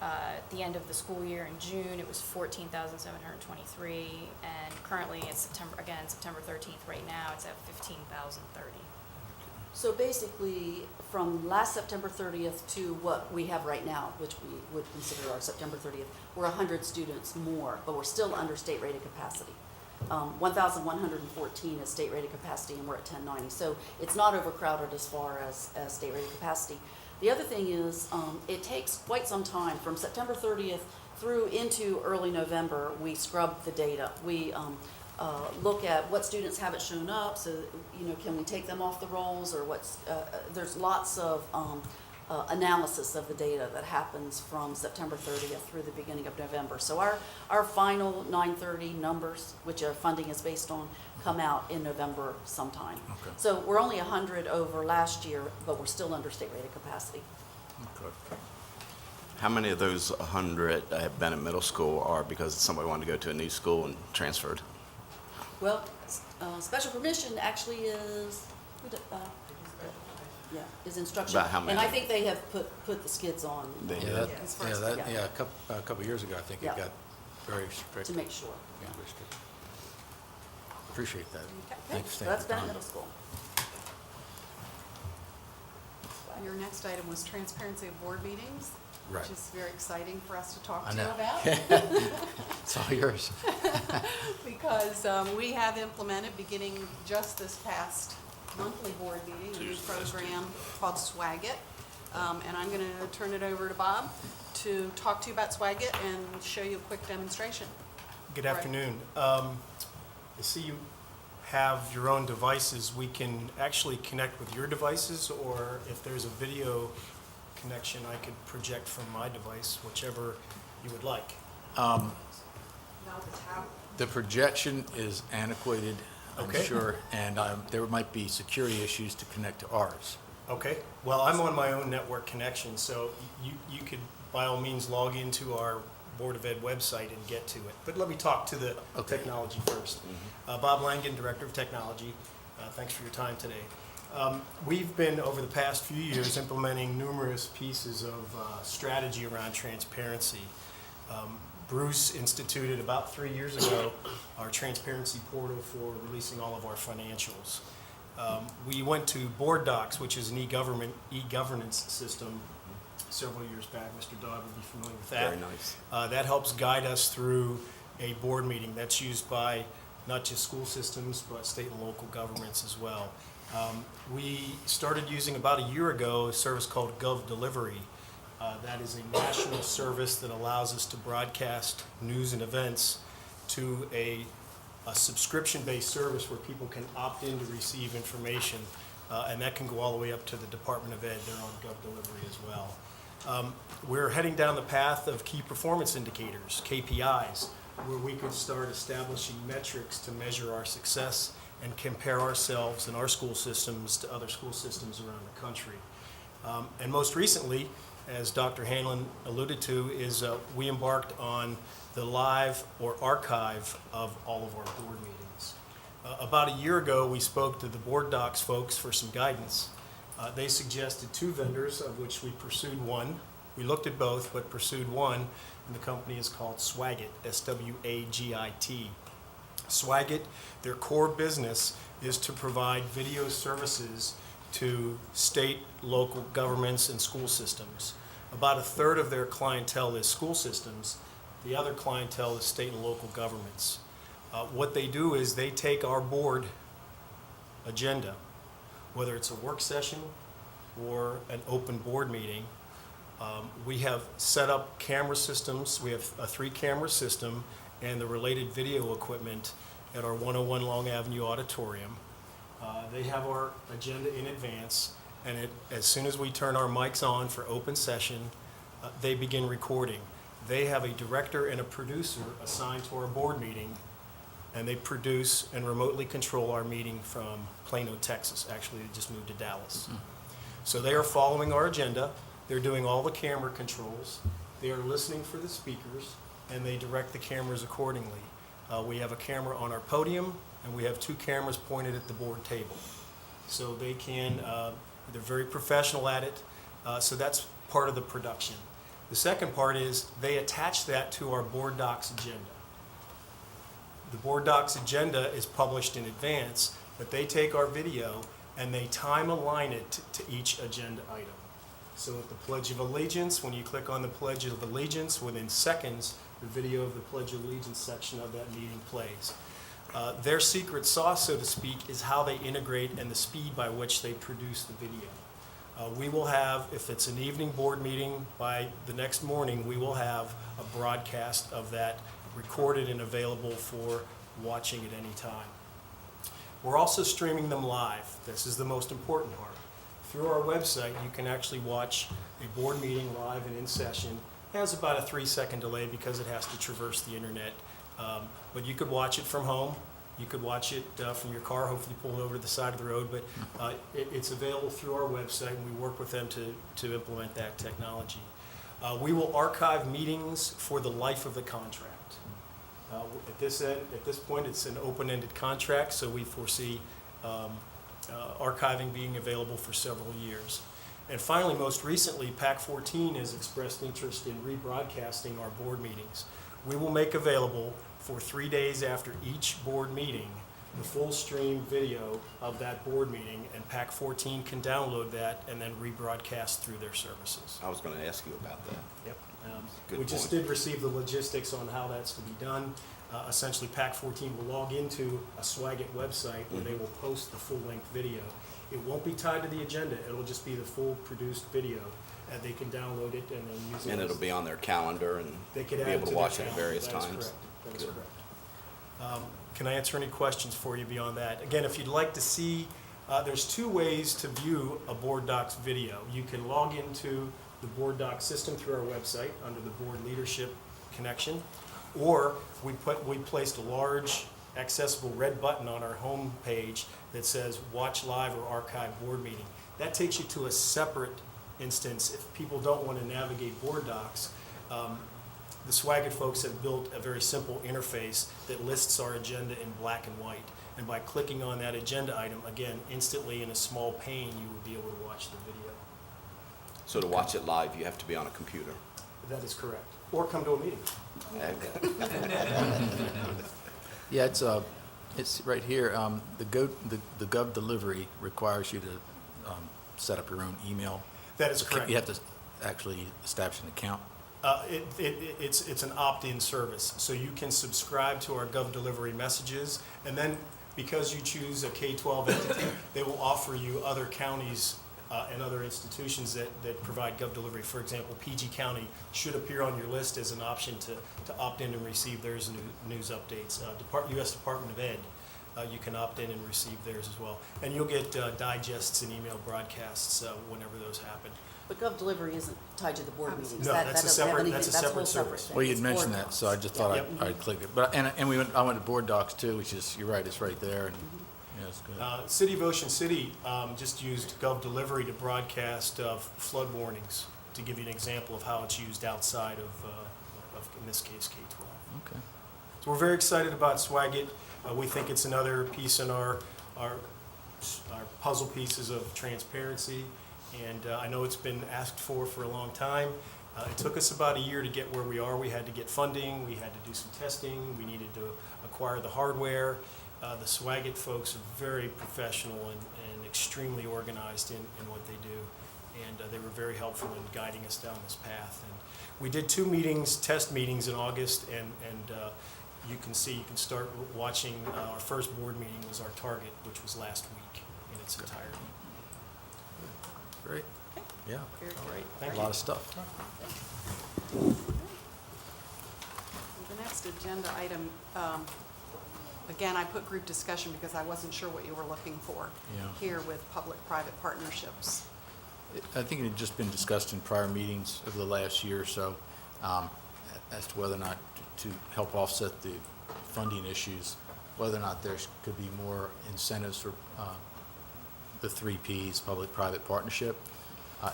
At the end of the school year in June, it was 14,723. And currently, it's September 13th right now, it's at 15,030. So basically, from last September 30th to what we have right now, which we would consider our September 30th, we're 100 students more, but we're still under state rated capacity. 1,114 is state rated capacity, and we're at 1090. So it's not overcrowded as far as state rated capacity. The other thing is, it takes quite some time from September 30th through into early November. We scrub the data. We look at what students haven't shown up. So, can we take them off the rolls, or there's lots of analysis of the data that happens from September 30th through the beginning of November. So our final 930 numbers, which our funding is based on, come out in November sometime. Okay. So we're only 100 over last year, but we're still under state rated capacity. Okay. How many of those 100 at Bennett Middle School are because somebody wanted to go to a new school and transferred? Well, special permission actually is, Yeah, is instruction. About how And I many? think they have put the skids on As far as- a couple of years ago, I think it Yeah. got very strict. to make sure. Yeah, very strict. Appreciate that. Okay. Thanks. So that's for your Bennett time. Middle School. Your next item was transparency of board meetings, Right. which is very exciting for us to talk I to you know. about. It's all yours. Because we have implemented, beginning just this past monthly board meeting, a new Tuesday, last program called Swag It. And I'm going to turn it over to Bob to talk to you about Swag It and show you a quick demonstration. Good Right. afternoon. I see you have your own devices. We can actually connect with your devices, or if there's a video connection, I could project from my device, whichever you would like. The projection is antiquated, I'm Okay. sure, and there might be security issues to connect to ours. Okay, well, I'm on my own network connection, so you could by all means log into our Board of Ed website and get to it. But let me talk to the Okay. technology first. Bob Langen, Director of Technology. Thanks for your time today. We've been, over the past few years, implementing numerous pieces of strategy around transparency. Bruce instituted about 3 years ago our transparency portal for releasing all of our financials. We went to Board Docs, which is an e-governance system, several years back. Mr. Dodd would be familiar with that. Very nice. That helps guide us through a board meeting. That's used by not just school systems, but state and local governments as well. We started using about a year ago a service called Gov Delivery. That is a national service that allows us to broadcast news and events to a subscription-based service where people can opt in to receive information, and that can go all the way up to the Department of Ed. They're on Gov Delivery as well. We're heading down the path of key performance indicators, KPIs, where we could start establishing metrics to measure our success and compare ourselves and our school systems to other school systems around the country. And most recently, as Dr. Hanlon alluded to, is we embarked on the live or archive of all of our board meetings. About a year ago, we spoke to the Board Docs folks for some guidance. They suggested 2 vendors, of which we pursued one. We looked at both, but pursued one, and the company is called Swagit, S-W-A-G-I-T. Swagit, their core business is to provide video services to state, local governments, and school systems. About a third of their clientele is school systems. The other clientele is state and local governments. What they do is they take our board agenda, whether it's a work session or an open board meeting. We have set up camera systems. We have a 3-camera system and the related video equipment at our 101 Long Avenue Auditorium. They have our agenda in advance, and as soon as we turn our mics on for open session, they begin recording. They have a director and a producer assigned to our board meeting, and they produce and remotely control our meeting from Plano, Texas. Actually, they just moved to Dallas. So they are following our agenda. They're doing all the camera controls. They are listening for the speakers, and they direct the cameras accordingly. We have a camera on our podium, and we have 2 cameras pointed at the board table. So they can, they're very professional at it. So that's part of the production. The second part is they attach that to our Board Docs agenda. The Board Docs agenda is published in advance, but they take our video and they time align it to each agenda item. So at the Pledge of Allegiance, when you click on the Pledge of Allegiance, within seconds, the video of the Pledge of Allegiance section of that meeting plays. Their secret sauce, so to speak, is how they integrate and the speed by which they produce the video. We will have, if it's an evening board meeting, by the next morning, we will have a broadcast of that recorded and available for watching at any time. We're also streaming them live. This is the most important part. Through our website, you can actually watch a board meeting live and in session. It has about a 3-second delay because it has to traverse the internet. But you could watch it from home. You could watch it from your car, hopefully pull it over to the side of the road. But it's available through our website, and we work with them to implement that technology. We will archive meetings for the life of the contract. At this point, it's an open-ended contract, so we foresee archiving being available for several years. And finally, most recently, PAC 14 has expressed interest in rebroadcasting our board meetings. We will make available for 3 days after each board meeting the full stream video of that board meeting, and PAC 14 can download that and then rebroadcast through their services. I was going to ask you about that. Yep. Good We just point. did receive the logistics on how that's to be done. Essentially, PAC 14 will log into a Swagit website where they will post the full-length video. It won't be tied to the agenda. It'll just be the full produced video, and they can download it and then use it. And it'll be on their calendar and They could be add it able to to their watch it at calendar. various That is times. correct. That is Good. correct. Can I answer any questions for you beyond that? Again, if you'd like to see, there's 2 ways to view a Board Docs video. You can log into the Board Docs system through our website under the Board Leadership connection, or we placed a large accessible red button on our home page that says Watch Live or Archive Board Meeting. That takes you to a separate instance if people don't want to navigate Board Docs. The Swagit folks have built a very simple interface that lists our agenda in black and white. And by clicking on that agenda item, again, instantly in a small pane, you would be able to watch the video. So to watch it live, you have to be on a computer. That is correct. Or come to a meeting. Yeah, it's right here. The Gov delivery requires you to set up your own email. That is correct. You have to actually establish an account. It's an opt-in service, so you can subscribe to our Gov Delivery messages, and then because you choose a K-12 entity, they will offer you other counties and other institutions that provide Gov Delivery. For example, PG County should appear on your list as an option to opt in and receive theirs news updates. U.S. Department of Ed, you can opt in and receive theirs as well. And you'll get digests and email broadcasts whenever those happen. But Gov Delivery isn't tied to the board meetings. No, That that's a doesn't have separate- anything- that's a whole separate service. thing. Well, you'd It's mentioned Board that, so I Docs. just thought Yep. I'd click it. But, and I went to Board Docs too, which is, you're right, it's right there, and, yeah, it's good. City of Ocean City just used Gov Delivery to broadcast flood warnings, to give you an example of how it's used outside of in this case, K-12. Okay. So we're very excited about Swagit. We think it's another piece in our puzzle pieces of transparency, and I know it's been asked for a long time. It took us about a year to get where we are. We had to get funding, we had to do some testing, we needed to acquire the hardware. The Swagit folks are very professional and extremely organized in what they do, and they were very helpful in guiding us down this path. And we did 2 meetings, test meetings in August, and you can start watching. Our first board meeting was our target, which was last week in its entirety. Great. Yeah, Very all right. Thank A you. lot of stuff. The next agenda item, again, I put group discussion because I wasn't sure what you were looking for Yeah. here with public-private partnerships. I think it had just been discussed in prior meetings over the last year or so, as to whether or not to help offset the funding issues, whether or not there could be more incentives for the 3 Ps, public-private partnership.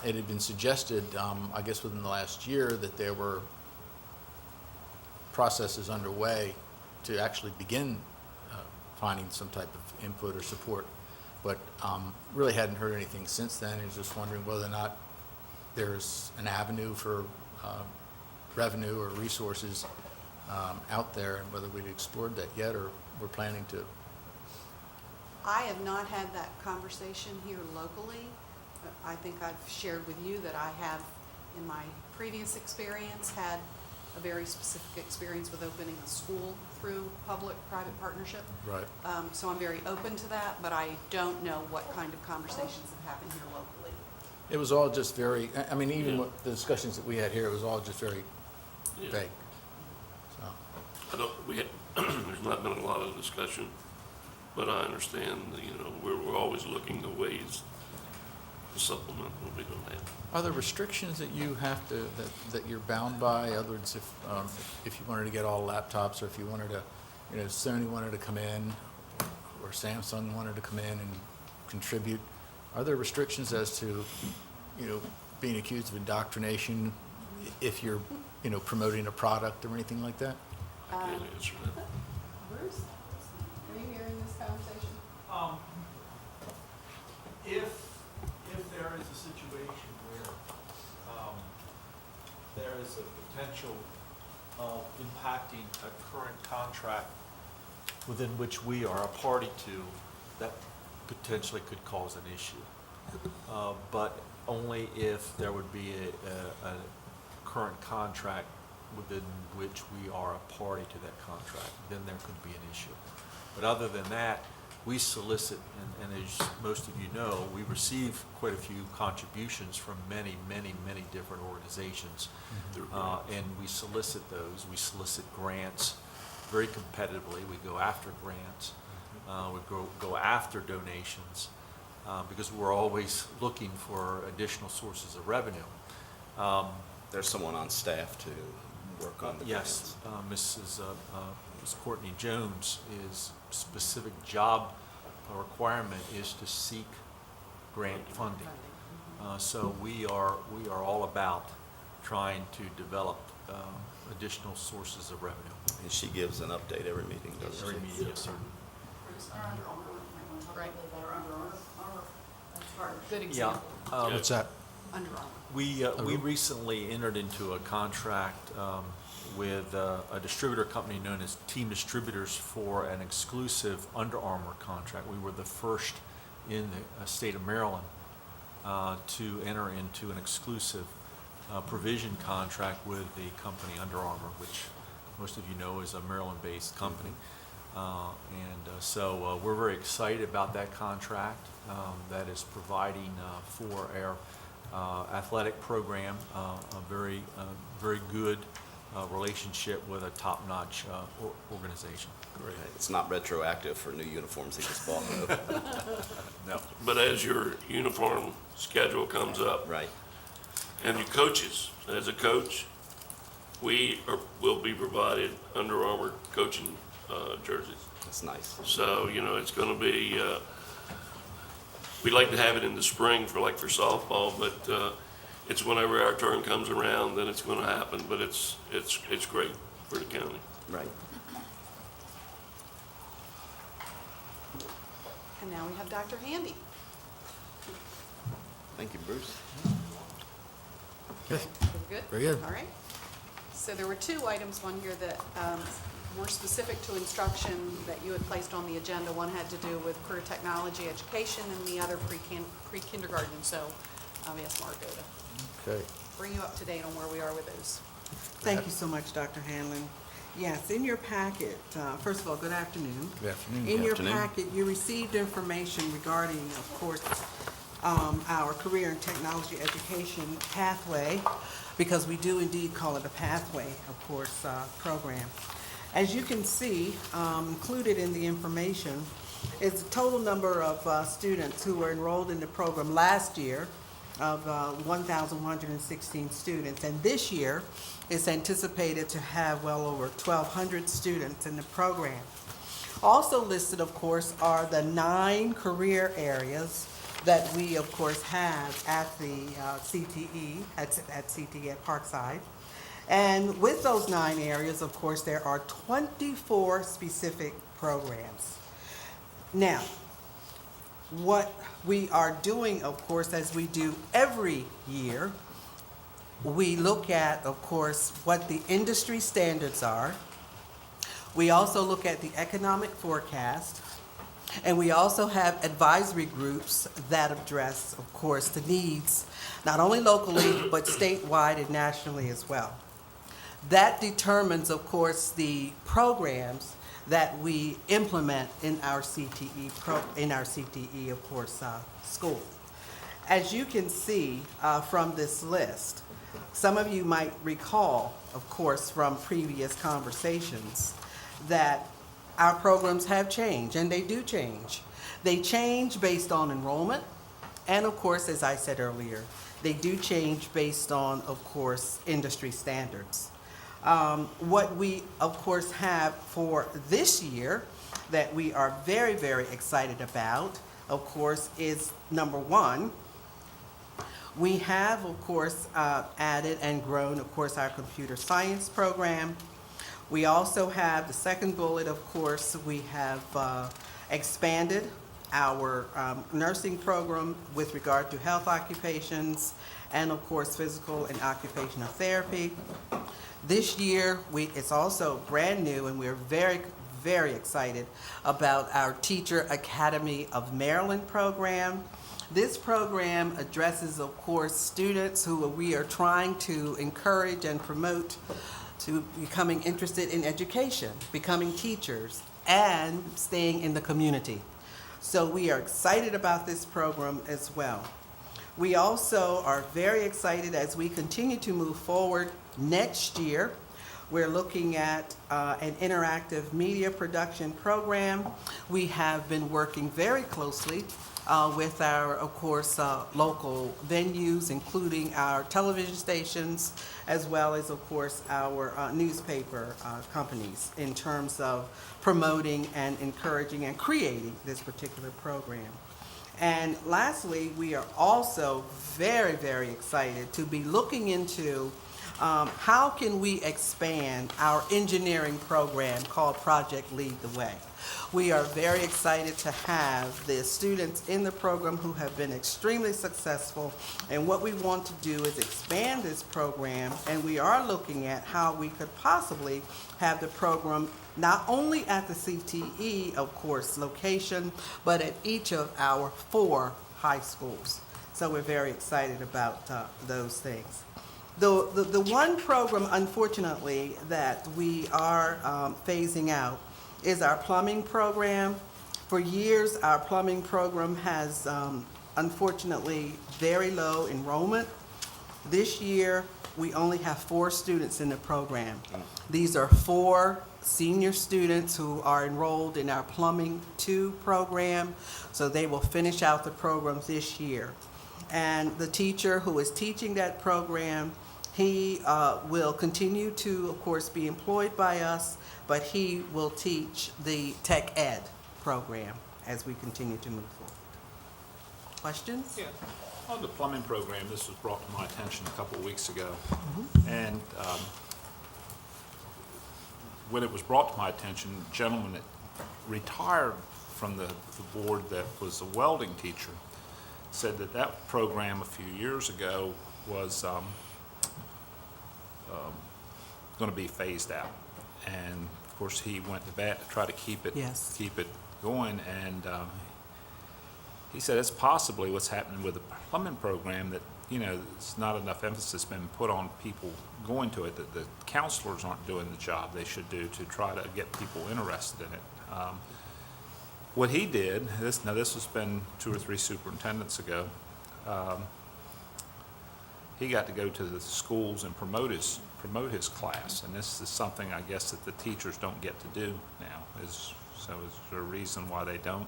It had been suggested, I guess within the last year, that there were processes underway to actually begin finding some type of input or support, but really hadn't heard anything since then. I was just wondering whether or not there's an avenue for revenue or resources out there, and whether we'd explored that yet, or we're planning to. I have not had that conversation here locally. I think I've shared with you that I have, in my previous experience, had a very specific experience with opening a school through public-private partnership. Right. So I'm very open to that, but I don't know what kind of conversations have happened here locally. It was all just very, I mean, even Yeah. with the discussions that we had here, it was all just very Yeah. vague. So, There's not been a lot of discussion, but I understand, that, we're always looking at ways to supplement what we don't have. are there restrictions that you have to, that you're bound by? In other words, if you wanted to get all laptops, or if you wanted to, Sony wanted to come in, or Samsung wanted to come in and contribute, are there restrictions as to, being accused of indoctrination if you're, promoting a product or anything like that? I can't answer that. Bruce, are you hearing this conversation? If there is a situation where there is a potential of impacting a current contract within which we are a party to, that potentially could cause an issue. But only if there would be a current contract within which we are a party to that contract, then there could be an issue. But other than that, we solicit, and as most of you know, we receive quite a few contributions from many different organizations. And we solicit those. We solicit grants very competitively. We go after grants. We go after donations because we're always looking for additional sources of revenue. There's someone on staff to work on the Yes, grants. Ms. Courtney Jones, is specific job requirement is to seek grant funding. So we are all about trying to develop additional sources of revenue. And she gives an update every meeting, doesn't she? Every meeting, yes, sir. Right. Good Yeah. example, What's that? Under Armour. We recently entered into a contract with a distributor company known as Team Distributors for an exclusive Under Armour contract. We were the first in the state of Maryland to enter into an exclusive provision contract with the company Under Armour, which most of you know is a Maryland-based company. So we're very excited about that contract that is providing for our athletic program a very good relationship with a top-notch organization. Great. It's not retroactive for new uniforms they just bought, though. No. But as your uniform schedule comes up, Right. and your coaches, as a coach, will be provided Under Armour coaching jerseys. That's nice. So, it's gonna be, we'd like to have it in the spring for softball, but it's whenever our turn comes around, then it's gonna happen, but it's great for the county. Right. And now we have Dr. Handy. Thank you, Bruce. We're good? Very good. All right. So there were two items on here that were specific to instruction that you had placed on the agenda. One had to do with career technology education and the other pre-kindergarten. So I'll ask Margot to Okay. bring you up to date on where we are with those. Thank you so much, Dr. Hanlon. Yes, in your packet, first of all, good afternoon. Good afternoon. In your afternoon. packet, you received information regarding, of course, our career and technology education pathway, because we do indeed call it a pathway, of course, program. As you can see, included in the information is the total number of students who were enrolled in the program last year of 1,116 students. And this year, it's anticipated to have well over 1,200 students in the program. Also listed, of course, are the 9 career areas that we, of course, have at the CTE, at CTE at Parkside. And with those 9 areas, of course, there are 24 specific programs. Now, what we are doing, of course, as we do every year, we look at, of course, what the industry standards are. We also look at the economic forecast, and we also have advisory groups that address, of course, the needs, not only locally, but statewide and nationally as well. That determines, of course, the programs that we implement in our CTE, of course, school. As you can see from this list, some of you might recall, of course, from previous conversations, that our programs have changed, and they do change. They change based on enrollment, and of course, as I said earlier, they do change based on, of course, industry standards. What we, of course, have for this year that we are very, very excited about, of course, is number 1, we have, of course, added and grown, of course, our computer science program. We also have the second bullet, of course, we have expanded our nursing program with regard to health occupations, and of course, physical and occupational therapy. This year, it's also brand new, and we're very, very excited about our Teacher Academy of Maryland program. This program addresses, of course, students who we are trying to encourage and promote to becoming interested in education, becoming teachers, and staying in the community. So we are excited about this program as well. We also are very excited as we continue to move forward next year. We're looking at an interactive media production program. We have been working very closely with our, of course, local venues, including our television stations, as well as, of course, our newspaper companies in terms of promoting and encouraging and creating this particular program. And lastly, we are also very, very excited to be looking into how can we expand our engineering program called Project Lead the Way. We are very excited to have the students in the program who have been extremely successful, and what we want to do is expand this program, and we are looking at how we could possibly have the program not only at the CTE, of course, location, but at each of our 4 high schools. So we're very excited about those things. The one program, unfortunately, that we are phasing out is our plumbing program. For years, our plumbing program has, unfortunately, very low enrollment. This year, we only have 4 students in the program. These are 4 senior students who are enrolled in our Plumbing 2 program, so they will finish out the program this year. And the teacher who is teaching that program, he will continue to, of course, be employed by us, but he will teach the Tech Ed program as we continue to move forward. Questions? Yeah. On the plumbing program, this was brought to my attention a couple of weeks ago. And when it was brought to my attention, a gentleman that retired from the board that was a welding teacher said that that program a few years ago was going to be phased out. And of course, he went to bat to try to keep it going. And he said it's possibly what's happening with the plumbing program, that, you know, it's not enough emphasis been put on people going to it, that the counselors aren't doing the job they should do to try to get people interested in it. What he did, this has been 2 or 3 superintendents ago, he got to go to the schools and promote his class, and this is something I guess that the teachers don't get to do now. Is there a reason why they don't?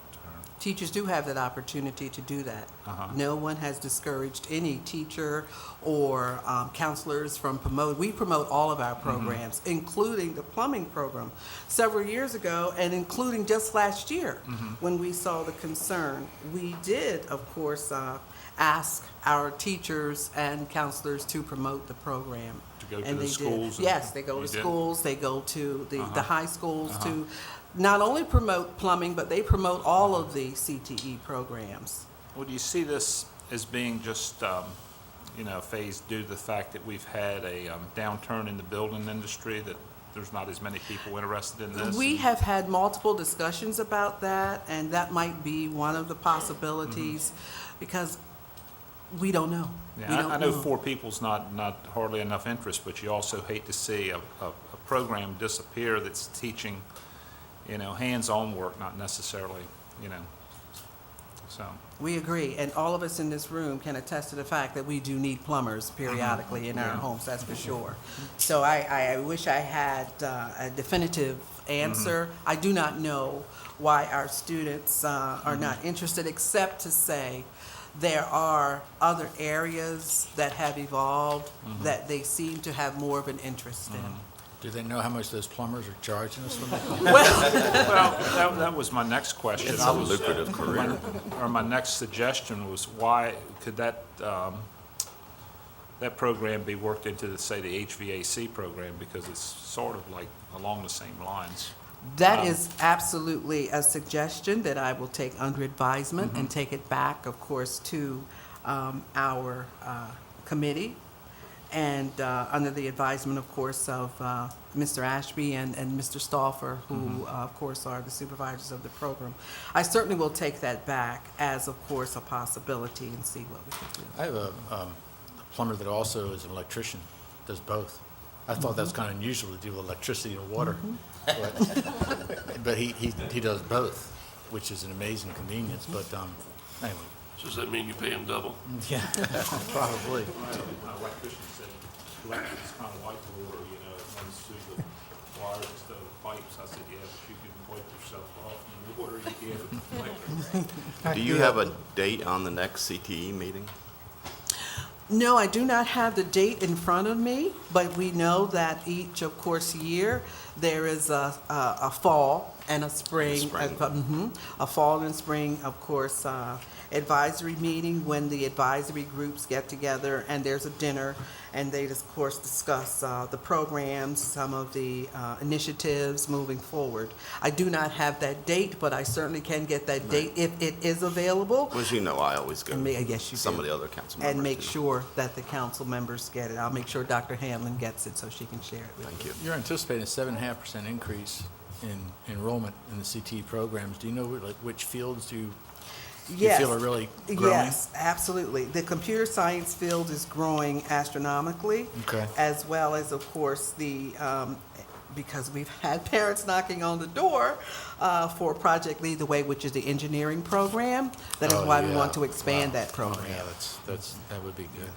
Teachers do have that opportunity to do that. No one has discouraged any teacher or counselors from promoting. We promote all of our programs, including the plumbing program. Several years ago, and including just last year, when we saw the concern, we did, of course, ask our teachers and counselors to promote the program. To go to And the they schools? did. Yes, they go to You did? schools, they go to the high schools to not only promote plumbing, but they promote all of the CTE programs. Well, do you see this as being just, phased due to the fact that we've had a downturn in the building industry, that there's not as many people interested in this? We have had multiple discussions about that, and that might be one of the possibilities, because we don't know. Yeah, I know 4 people's not hardly enough interest, but you also hate to see a program disappear that's teaching, hands-on work, not necessarily, so. We agree, and all of us in this room can attest to the fact that we do need plumbers periodically in our homes, that's for sure. So I wish I had a definitive answer. I do not know why our students are not interested, except to say there are other areas that have evolved that they seem to have more of an interest in. Do they know how much those plumbers are charging us when they come? Well, that was my next question. It's a lucrative career. My next suggestion was, why could that program be worked into, say, the HVAC program, because it's sort of like along the same lines. That is absolutely a suggestion that I will take under advisement and take it back, of course, to our committee, and under the advisement, of course, of Mr. Ashby and Mr. Stauffer, who, of course, are the supervisors of the program. I certainly will take that back as, of course, a possibility and see what we can do. I have a plumber that also is an electrician, does both. I thought that's kind of unusual to do with electricity and water, but he does both, which is an amazing convenience, but anyway. So does that mean you pay him double? Yeah, probably. My electrician said electric's kind of like the water, you know, it runs through the wires instead of pipes. I said, yeah, but you can wipe yourself off in the water you get with electric. Do you have a date on the next CTE meeting? No, I do not have the date in front of me, but we know that each, of course, year, there is a fall and a spring. A fall and spring, of course, advisory meeting when the advisory groups get together, and there's a dinner, and they, of course, discuss the programs, some of the initiatives moving forward. I do not have that date, but I certainly can get that date if it is available. Well, as you know, I always go. Yes, you Some do. of the other council members And make do. sure that the council members get it. I'll make sure Dr. Hamlin gets it so she can share it with Thank you. You're anticipating a 7.5% increase in enrollment in the CTE programs. Do you know like which fields you feel are really growing? Yes, absolutely. The computer science field is growing astronomically. Okay. As well as, of course, the, because we've had parents knocking on the door for Project Lead the Way, which is the engineering program. That is Oh, why we yeah. want to expand Wow. that program. Oh, yeah, that would be good.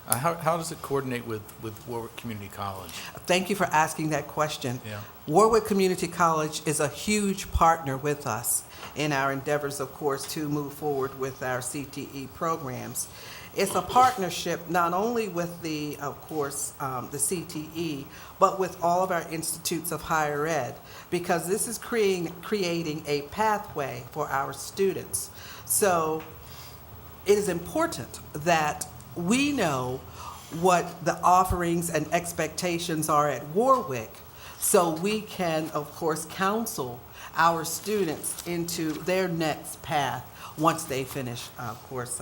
How does it coordinate with Warwick Community College? Thank you for asking that question. Yeah. Warwick Community College is a huge partner with us in our endeavors, of course, to move forward with our CTE programs. It's a partnership not only with the, of course, the CTE, but with all of our institutes of higher ed, because this is creating a pathway for our students. So it is important that we know what the offerings and expectations are at Warwick, so we can, of course, counsel our students into their next path once they finish, of course,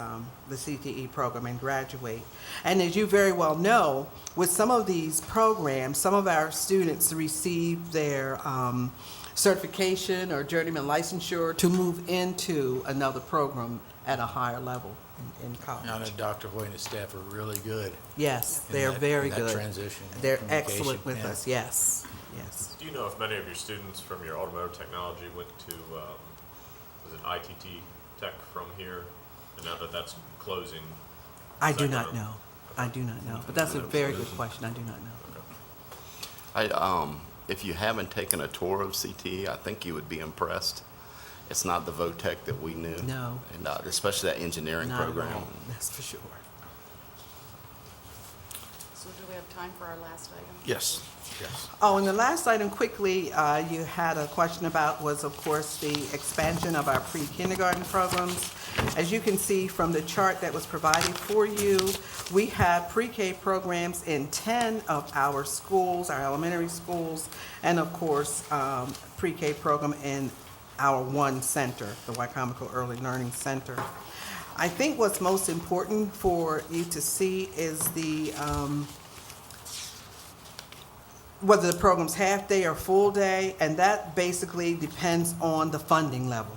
the CTE program and graduate. And as you very well know, with some of these programs, some of our students receive their certification or journeyman licensure to move into another program at a higher level in college. I know Dr. Hoy and his staff are really good. Yes, in they are that- very in that good. transition. They're communication, excellent with yeah. us, yes, yes. Do you know if many of your students from your automotive technology went to, was it ITT Tech from here? And now that that's closing? I is do that not gonna- know. I do not know, but that's a very good question. I do not know. If you haven't taken a tour of CTE, I think you would be impressed. It's not the VOTEC that we knew. No. And especially that engineering Not at program. all, that's for sure. So do we have time for our last item? Yes, yes. Oh, and the last item quickly, you had a question about was, of course, the expansion of our pre-kindergarten programs. As you can see from the chart that was provided for you, we have pre-K programs in 10 of our schools, our elementary schools, and of course, pre-K program in our one center, the Wicomico Early Learning Center. I think what's most important for you to see is the whether the program's half-day or full-day, and that basically depends on the funding level.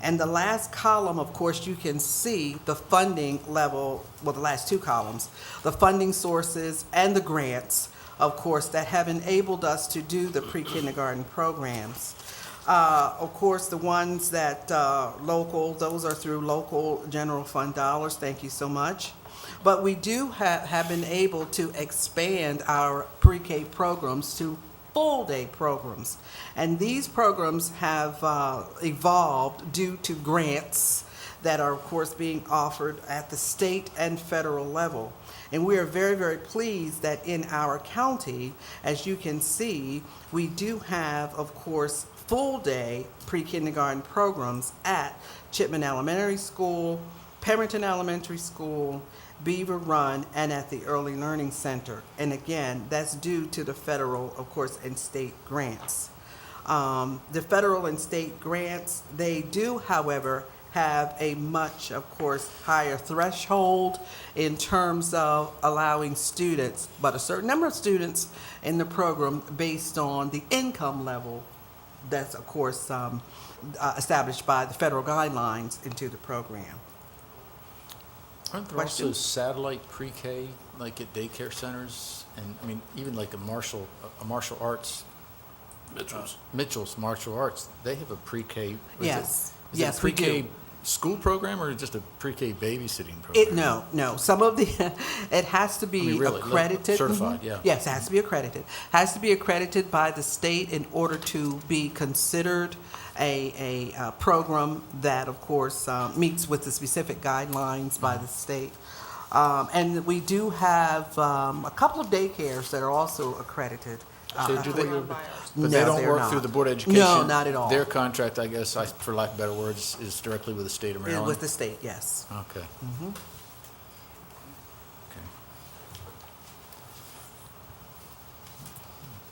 And the last column, of course, you can see the funding level, well, the last two columns, the funding sources and the grants, of course, that have enabled us to do the pre-kindergarten programs. Of course, the ones that local, those are through local general fund dollars. Thank you so much. But we do have been able to expand our pre-K programs to full-day programs. And these programs have evolved due to grants that are, of course, being offered at the state and federal level. And we are very, very pleased that in our county, as you can see, we do have, of course, full-day pre-kindergarten programs at Chipman Elementary School, Pemberton Elementary School, Beaver Run, and at the Early Learning Center. And again, that's due to the federal, of course, and state grants. The federal and state grants, they do, however, have a much, of course, higher threshold in terms of allowing students, but a certain number of students in the program based on the income level that's, of course, established by the federal guidelines into the program. Aren't there also Questions? satellite pre-K, like at daycare centers? And, I mean, even like a martial arts, Mitchell's Martial Arts, they have a pre-K. Yes. Is Yes, it a we do. pre-K school program or just a pre-K babysitting program? No. Some of the, it has to be I mean, really, accredited. certified, Mhm. yeah. Yes, it has to be accredited. Has to be accredited by the state in order to be considered a program that, of course, meets with the specific guidelines by the state. And we do have a couple of daycares that are also accredited. So do they, No, but they don't they're work not. through the Board of Education? No, not at all. Their contract, I guess, for lack of better words, is directly with the state of Maryland? With the state, yes. Okay. Mhm. Okay.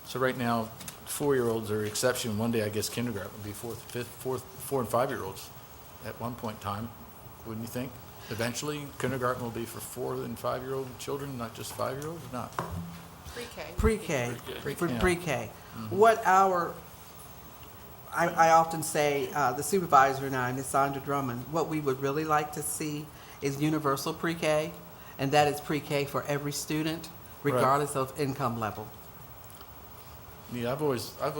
So right now, 4-year-olds are exception. One day, I guess kindergarten would be 4 and 5-year-olds at one point in time, wouldn't you think? Eventually, kindergarten will be for 4 and 5-year-old children, not just 5-year-olds, or not? Pre-K. Pre-K, for Yeah. pre-K. What I often say, the supervisor and I, Ms. Sandra Drummond, what we would really like to see is universal pre-K, and that is pre-K for every student, regardless of income level. Yeah, I've always, I've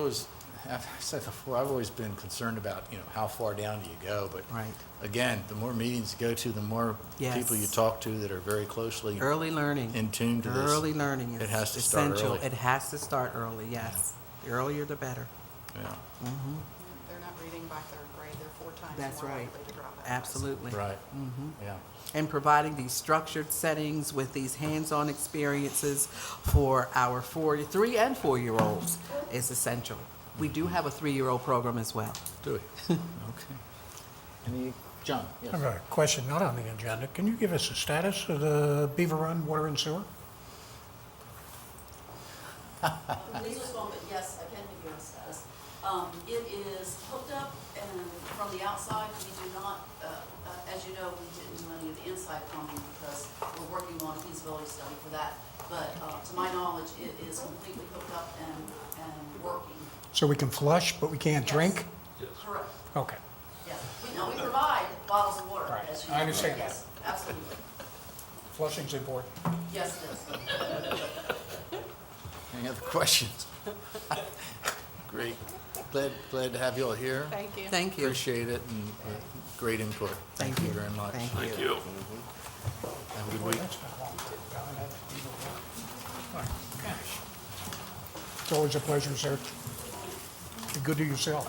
said before, I've always been concerned about, how far down do you go? But Right. again, the more meetings you go to, the more Yes. people you talk to that are very closely Early learning. in tune to this. Early learning is It has to start essential. early. It has to start early, yes. The earlier, the better. Yeah, They're not reading by third grade, they're 4 times That's more right. likely to drop out. of high school. Absolutely. right, yeah. And providing these structured settings with these hands-on experiences for our 3 and 4-year-olds is essential. We do have a 3-year-old program as well. Do we? Okay. John, yes. I have a question not on the agenda. Can you give us a status of the Beaver Run Water and Sewer? Please respond, but yes, I can give you a status. It is hooked up, and from the outside, we do not, as you know, we didn't do any of the inside plumbing because we're working on a feasibility study for that. But to my knowledge, it is completely hooked up and working. So we can flush, but we can't Yes. drink? Correct, Okay. yes. We provide bottles of water, Right. as you I know. understand Yes, absolutely. Flushing's important. Yes, it is. Any other questions? Great. Glad to have you all here. Thank you. Thank you. Appreciate it and great input. Thank you very much. Thank Thank you. you. Have a good week. It's always a pleasure, sir. Be good to yourself.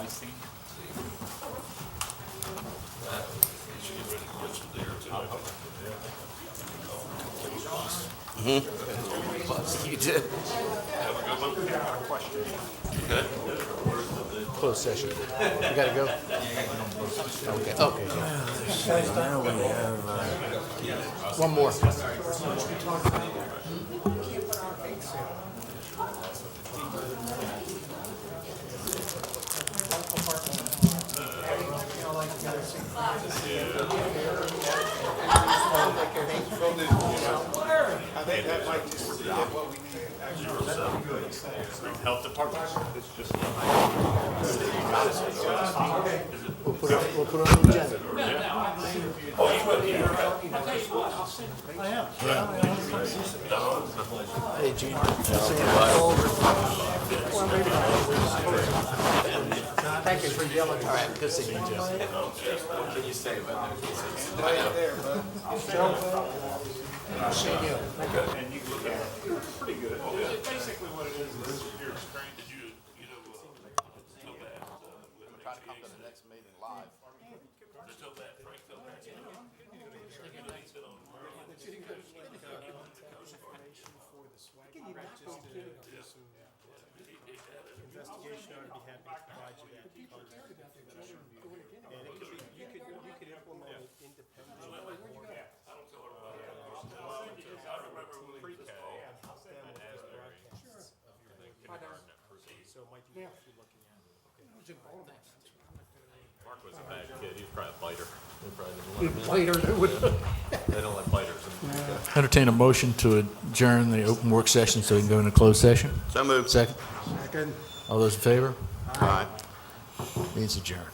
You did. Closed session. You gotta go? Okay. Okay. Now we have, One more. I think that might just get what we need. Health department. It's just. We'll put it on the agenda. Hey, Gene. Thank you for yelling. All right, good seeing you, Jim. Can you say about that? Right there, bud. I'll see you. And you look at it, pretty good. Basically what it is you're experiencing. Did you know, tell that, with Try to come to the next meeting live. tell that, Frank, tell that. Investigation, I'd be happy to provide you that. And it could be, you could implement it independently. I don't tell everybody. I remember when we just So it might be worth you looking at. I was in Baltimore. Mark was a bad kid, he was probably a biter. They probably didn't let him in. Later, they would. They don't let biters in. Entertain a motion to adjourn the open work session so we can go into closed session. So moved. Second. Second. All those in favor? Aye. Meeting's adjourned.